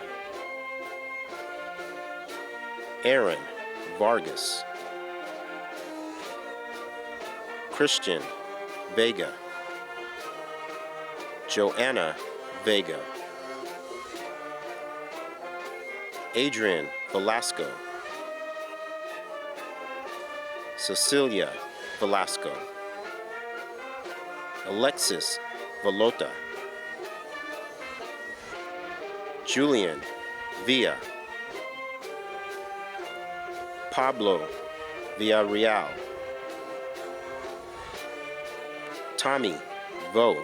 Aaron Vargas, Christian Vega, Joanna Vega, Adrian Velasco, Cecilia Velasco, Alexis Velota, Julian Villa, Pablo Villarreal, Tommy Vo,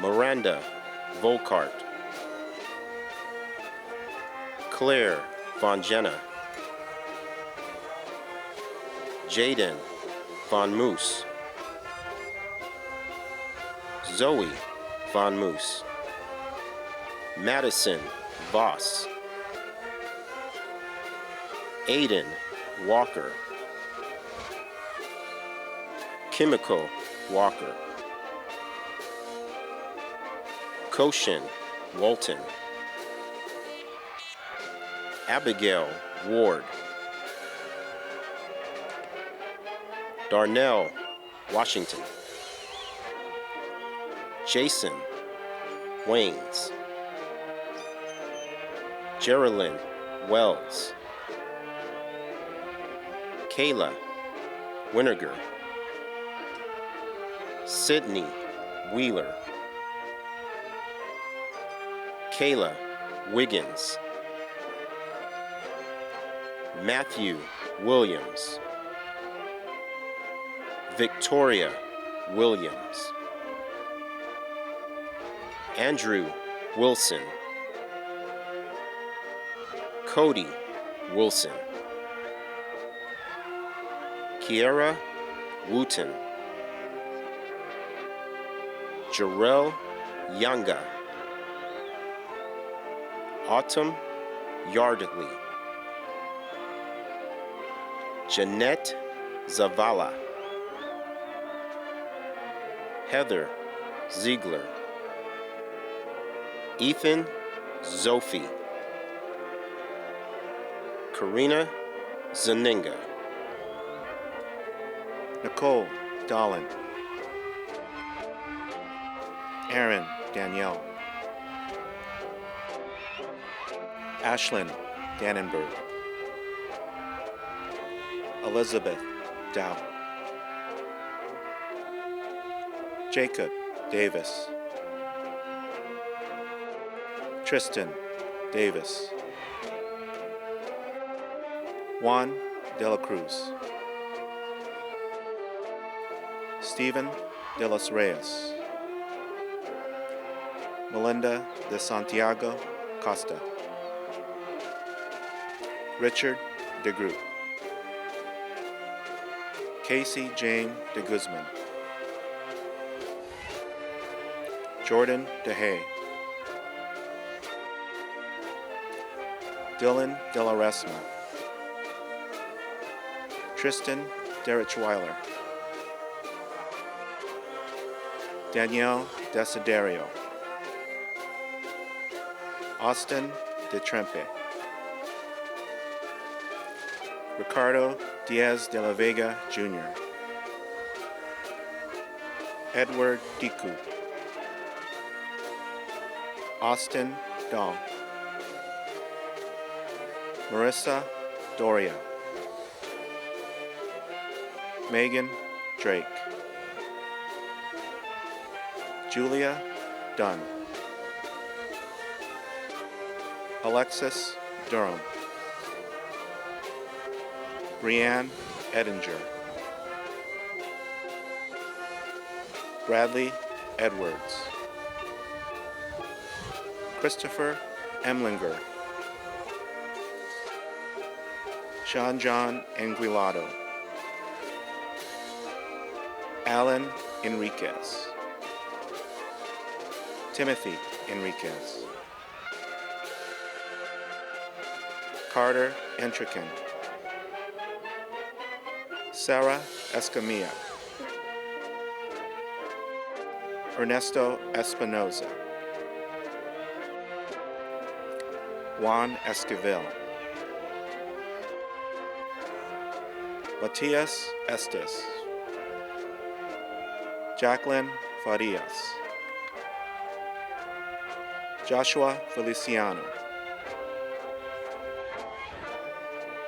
Miranda Volkart, Claire Von Jenna, Jaden Von Moose, Zoe Von Moose, Madison Voss, Aiden Walker, Kimiko Walker, Koshin Walton, Abigail Ward, Darnell Washington, Jason Waynes, Geraldine Wells, Kayla Winterger, Sydney Wheeler, Kayla Wiggins, Matthew Williams, Victoria Williams, Andrew Wilson, Cody Wilson, Kiera Wooten, Jarrell Yanga, Autumn Yardley, Jeanette Zavala, Heather Ziegler, Ethan Zophie, Karina Zaninga, Nicole Dolan, Aaron Danielle, Ashlyn Dannenberg, Elizabeth Dow, Jacob Davis, Tristan Davis, Juan de la Cruz, Stephen de los Reyes, Melinda de Santiago Costa, Richard de Groot, Casey Jane de Guzman, Jordan DeHay, Dylan de la Resma, Tristan Derichweiler, Danielle Desiderio, Austin de Trempe, Ricardo Diaz de la Vega Jr., Edward Diku, Austin Dahl, Marissa Doria, Megan Drake. Julia Dunn. Alexis Durham. Brianne Edinger. Bradley Edwards. Christopher Emlinger. Sean John Anguilado. Alan Enriquez. Timothy Enriquez. Carter Entrican. Sarah Escamilla. Ernesto Espinoza. Juan Esquivel. Matias Estes. Jacqueline Farias. Joshua Feliciano.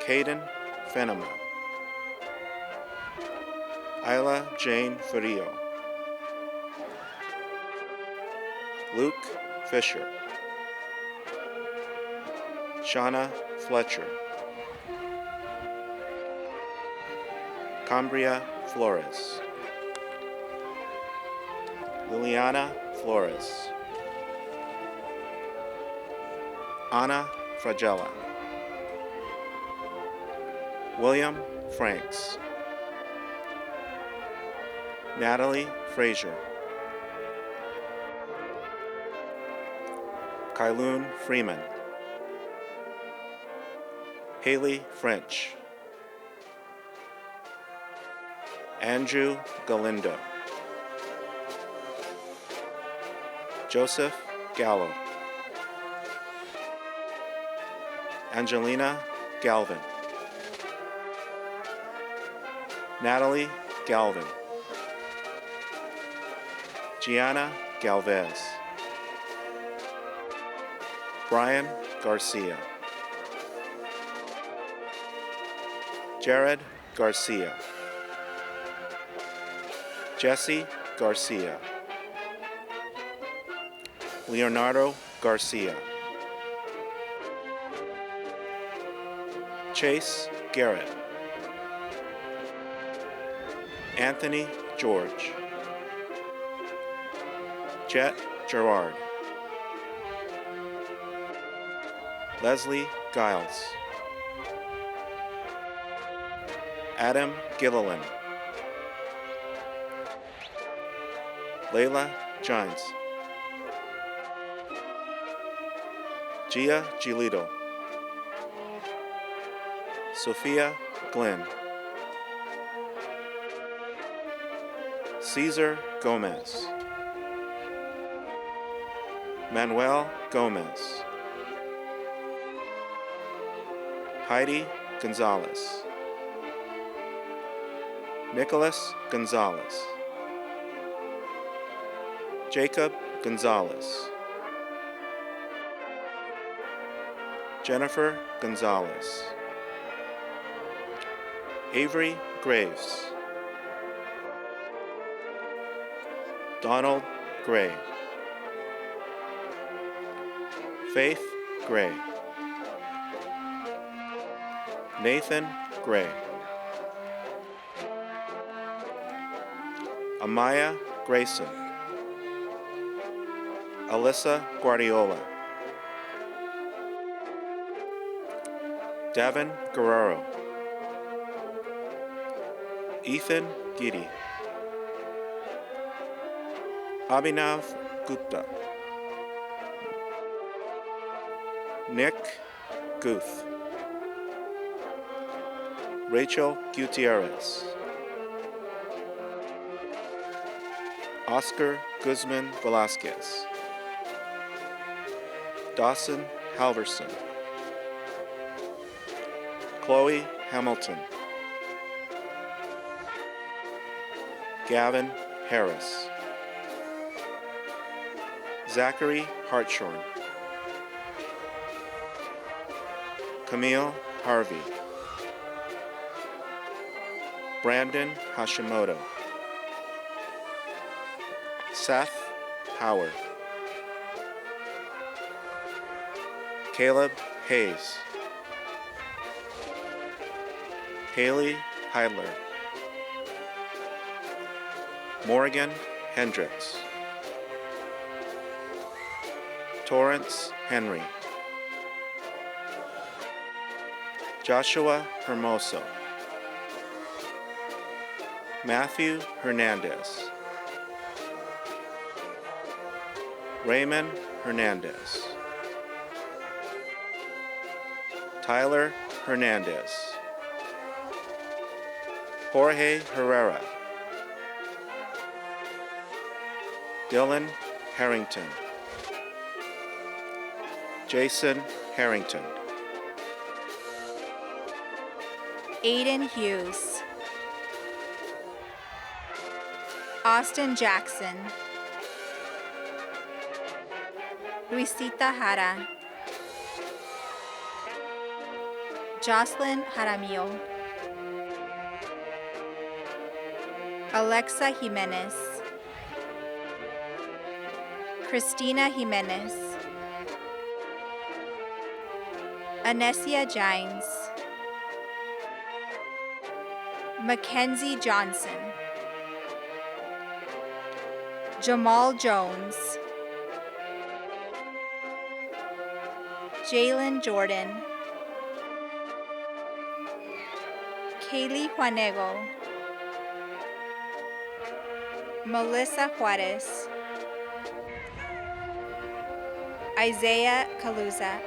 Caden Fenema. Isla Jane Furio. Luke Fisher. Shauna Fletcher. Cambria Flores. Liliana Flores. Anna Fragella. William Franks. Natalie Frazier. Kylune Freeman. Haley French. Andrew Galindo. Joseph Gallo. Angelina Galvin. Natalie Galvin. Gianna Galvez. Brian Garcia. Jared Garcia. Jesse Garcia. Leonardo Garcia. Chase Garrett. Anthony George. Jet Gerard. Leslie Giles. Adam Gilliland. Layla Gines. Gia Giolito. Sophia Glenn. Cesar Gomez. Manuel Gomez. Heidi Gonzalez. Nicholas Gonzalez. Jacob Gonzalez. Jennifer Gonzalez. Avery Graves. Donald Gray. Faith Gray. Nathan Gray. Amaya Grayson. Alyssa Guardiola. Davin Guerrero. Ethan Giddy. Abhinav Gupta. Nick Guth. Rachel Gutierrez. Oscar Guzman Velasquez. Dawson Halverson. Chloe Hamilton. Gavin Harris. Zachary Hartshorn. Camille Harvey. Brandon Hashimoto. Seth Howard, Caleb Hayes, Haley Heidler, Morgan Hendricks, Torrance Henry, Joshua Hermoso, Matthew Hernandez, Raymond Hernandez, Tyler Hernandez, Jorge Herrera, Dylan Harrington, Jason Harrington, Aiden Hughes, Austin Jackson, Luisita Jara, Jocelyn Jaramillo, Alexa Jimenez, Christina Jimenez, Anesia Gines, Mackenzie Johnson, Jamal Jones, Jalen Jordan, Kaylee Juanego, Melissa Juarez, Isaiah Kaluza,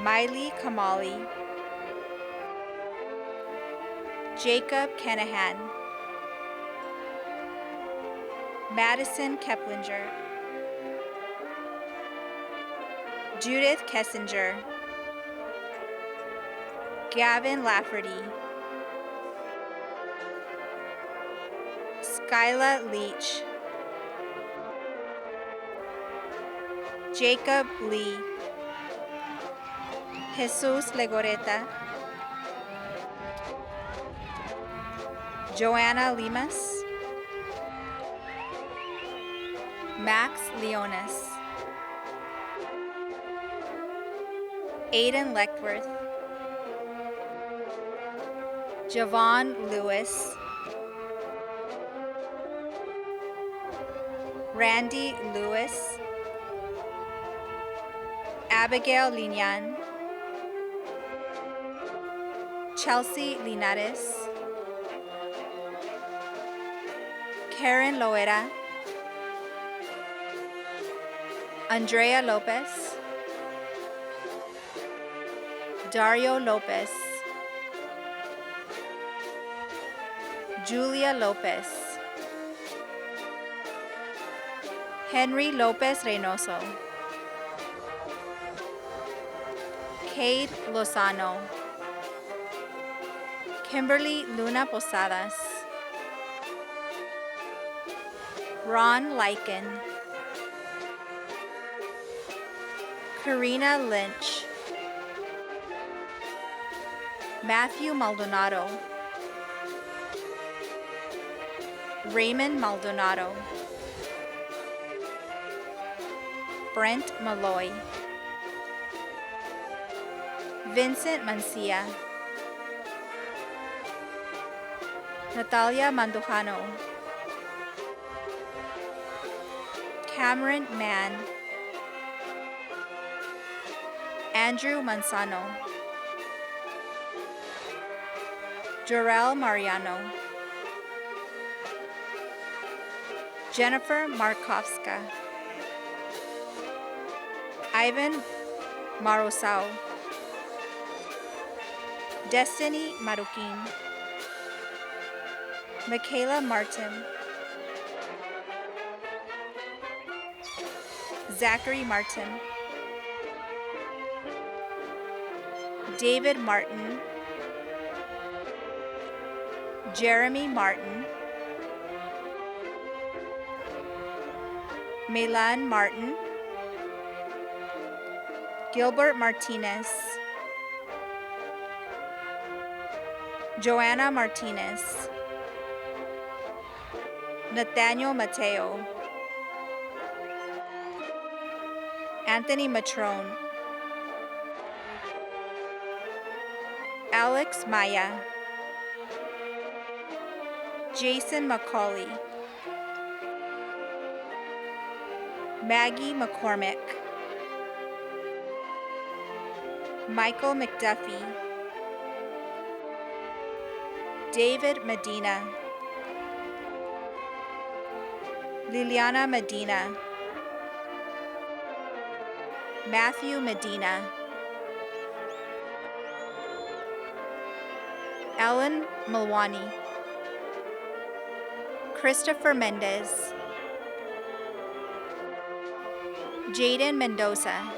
Miley Kamali, Jacob Kenahan, Madison Keplinger, Judith Kessinger, Gavin Lafferty, Skyla Leach, Jacob Lee, Jesus Legoreta, Joanna Limas, Max Leonis, Aiden Leckworth, Javon Lewis, Randy Lewis, Abigail Linian, Chelsea Linares, Karen Loera, Andrea Lopez, Dario Lopez, Julia Lopez, Henry Lopez Reynoso, Cade Lozano, Kimberly Luna Posadas, Ron Lyken, Karina Lynch, Matthew Maldonado, Raymond Maldonado, Brent Malloy, Vincent Mancia, Natalia Mandujano, Cameron Mann, Andrew Manzano, Jorel Mariano, Jennifer Markovska, Ivan Marosau, Destiny Marukin, Michaela Martin, Zachary Martin, David Martin, Jeremy Martin, Melan Martin, Gilbert Martinez, Joanna Martinez, Nathaniel Mateo, Anthony Matrone, Alex Maya, Jason McCauley, Maggie McCormick, Michael McDuffie, David Medina, Liliana Medina, Matthew Medina, Ellen Malwani, Christopher Mendez, Jaden Mendoza,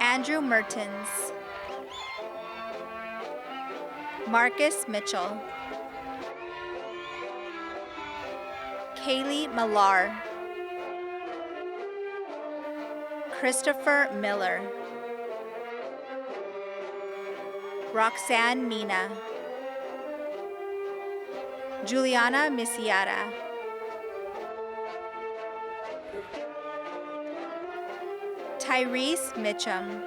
Andrew Mertens, Marcus Mitchell, Kaylee Millar, Christopher Miller, Roxanne Mina, Juliana Misiata, Tyrese Mitchum,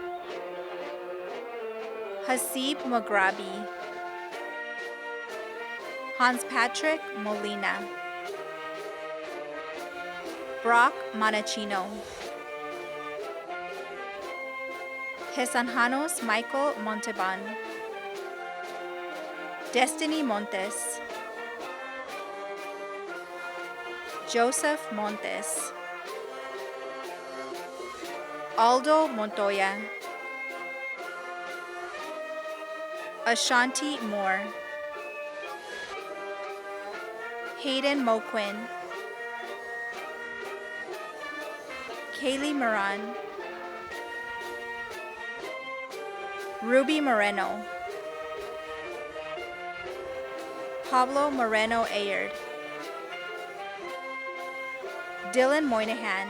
Hasib Maghrabi, Hans Patrick Molina, Brock Monachino, Jesanjanos Michael Monteban, Destiny Montes, Joseph Montes, Aldo Montoya, Ashanti Moore, Hayden Moquin, Kaylee Moran, Ruby Moreno, Pablo Moreno Ayard, Dylan Moynihan,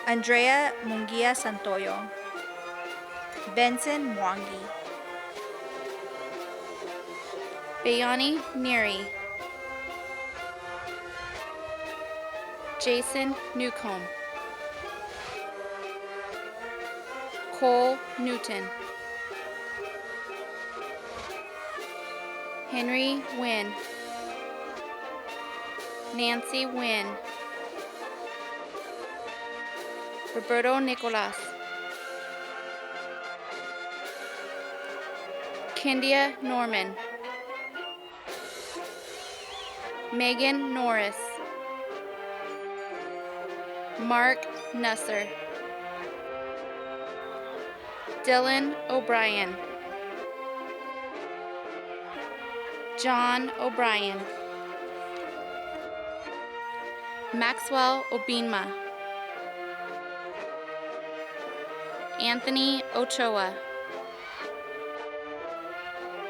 Andrea Munguia Santoyo, Benson Mwangi, Bayani Neri, Jason Newcomb, Cole Newton, Henry Wynn, Nancy Wynn, Roberto Nicolas, Kendia Norman, Megan Norris, Mark Nusser, Dylan O'Brien, John O'Brien, Maxwell Obinma, Anthony Ochoa,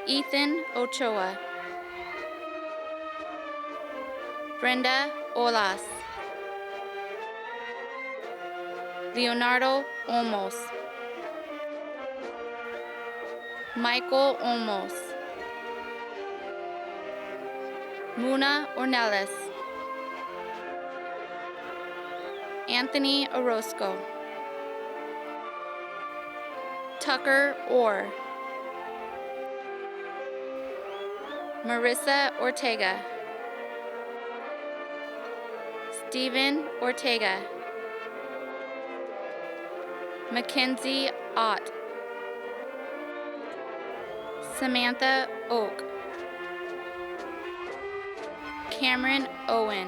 Ethan Ochoa, Brenda Olas, Leonardo Olmos, Michael Olmos, Muna Ornelas, Anthony Orozco, Tucker Orr, Marissa Ortega, Stephen Ortega, Mackenzie Ott, Samantha Oak, Cameron Owen,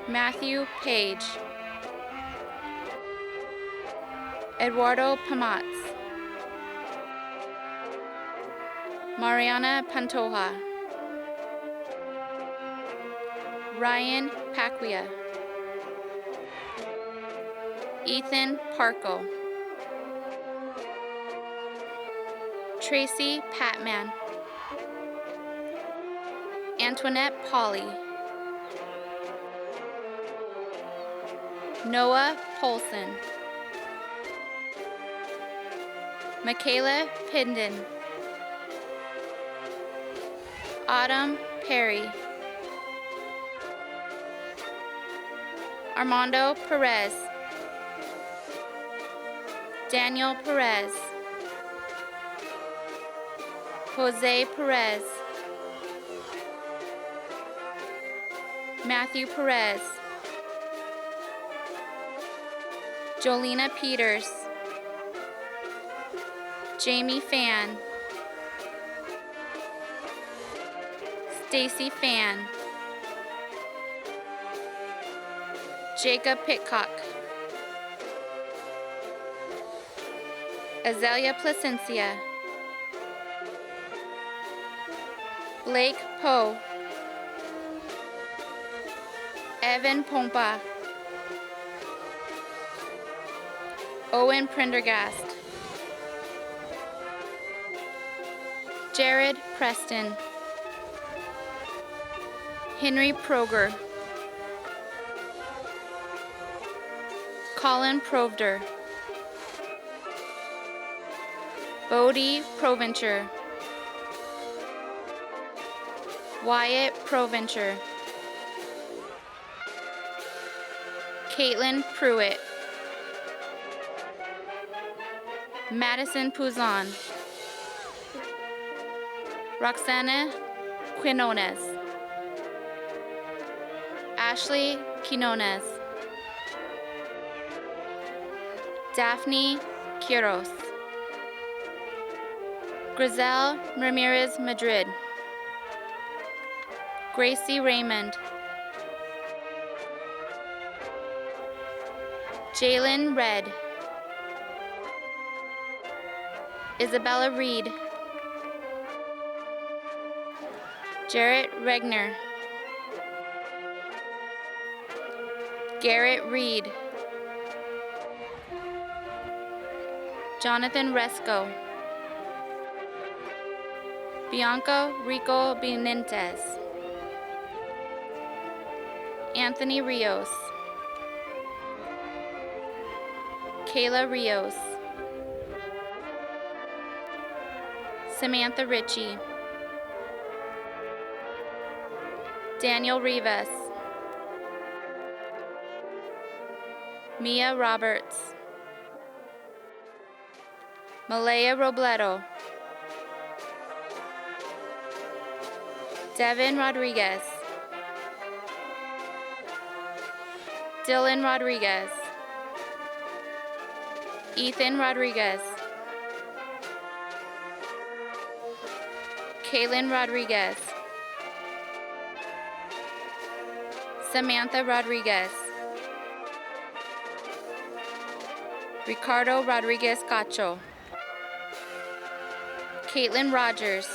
Matthew Page, Eduardo Pamatz, Mariana Pantoja, Ryan Pacquia, Ethan Parko, Tracy Patman, Antoinette Polly, Noah Polson, Michaela Pinden, Autumn Perry, Armando Perez, Daniel Perez, Jose Perez, Matthew Perez, Jolena Peters, Jamie Fan, Stacy Fan, Jacob Pitcock, Azalea Plascencia, Blake Poe, Evan Pompa, Owen Prendergast, Jared Preston, Henry Proger, Colin Provder, Bodie Proventure, Wyatt Proventure, Caitlin Pruitt, Madison Puzon, Roxana Quinones, Ashley Quinones, Daphne Quiros, Griselle Ramirez Madrid, Gracie Raymond, Jalen Red, Isabella Reed, Jarrett Regner, Garrett Reed, Jonathan Resco, Bianca Rico Benitez, Anthony Rios, Kayla Rios, Samantha Ritchie, Daniel Rivas, Mia Roberts, Malaya Robledo, Devin Rodriguez, Dylan Rodriguez, Ethan Rodriguez, Kaylin Rodriguez, Samantha Rodriguez, Ricardo Rodriguez Cacho, Caitlin Rogers,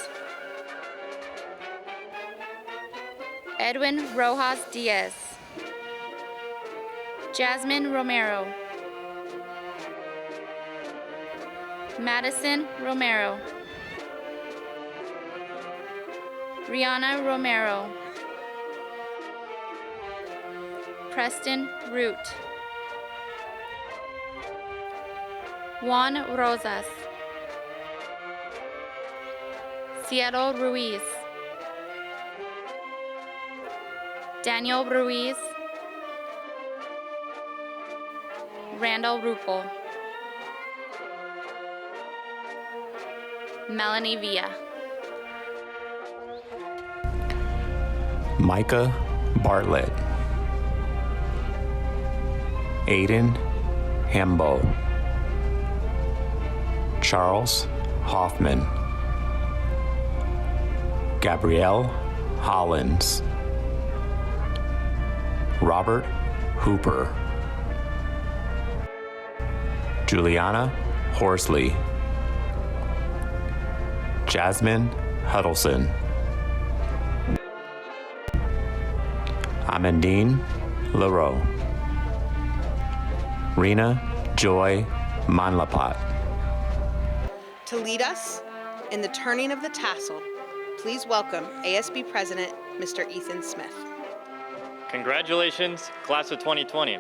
Edwin Rojas Diaz, Jasmine Romero, Madison Romero, Rihanna Romero, Preston Root, Juan Rosas, Seattle Ruiz, Daniel Ruiz, Randall Rupel, Melanie Villa, Micah Bartlett, Aiden Hambo, Charles Hoffman, Gabrielle Hollins, Robert Hooper, Juliana Horsley, Jasmine Huddleston, Amandine Leroux, Rena Joy Manlapat. To lead us in the turning of the tassel, please welcome ASB President, Mr. Ethan Smith. Congratulations, Class of 2020.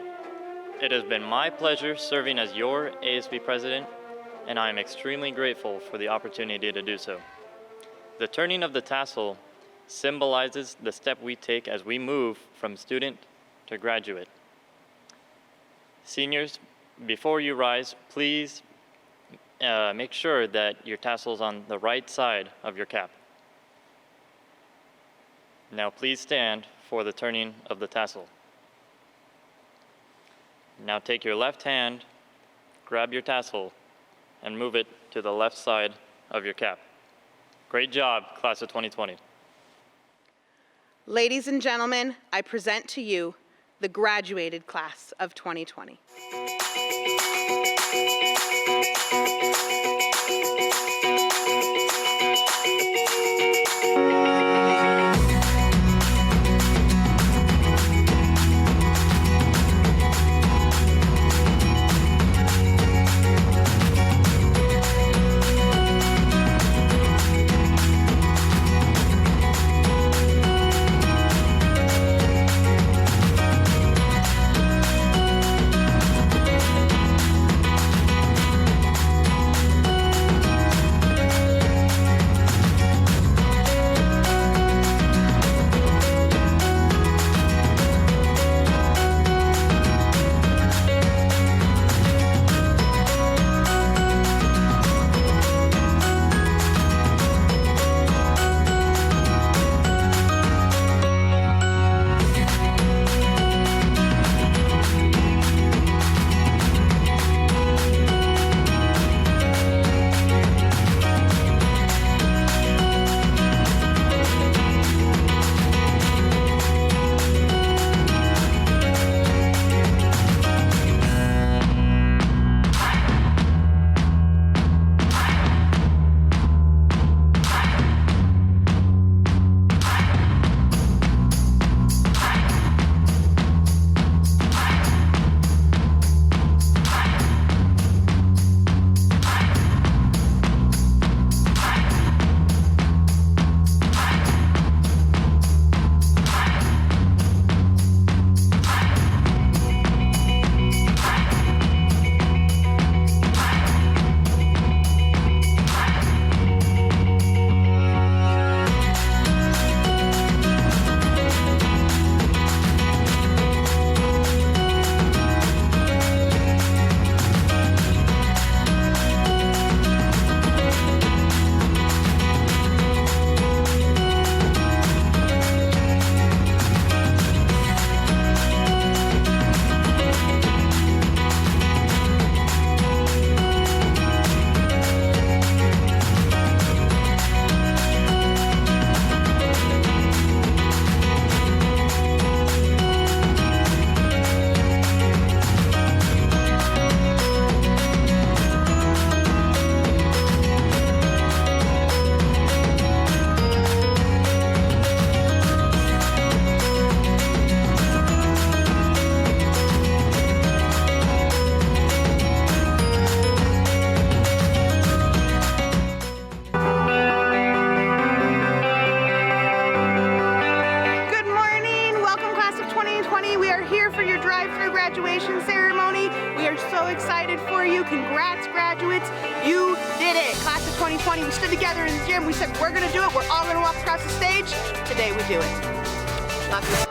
It has been my pleasure serving as your ASB President. and I am extremely grateful for the opportunity to do so. The turning of the tassel symbolizes the step we take as we move from student to graduate. Seniors, before you rise, please make sure that your tassel is on the right side of your cap. Now please stand for the turning of the tassel. Now take your left hand, grab your tassel, and move it to the left side of your cap. Great job, class of 2020. Ladies and gentlemen, I present to you the graduated class of 2020. Graduation ceremony. We are so excited for you. Congrats, graduates. You did it. Class of 2020, we stood together in the gym. We said, we're going to do it. We're all going to walk across the stage. Today we do it. Love you.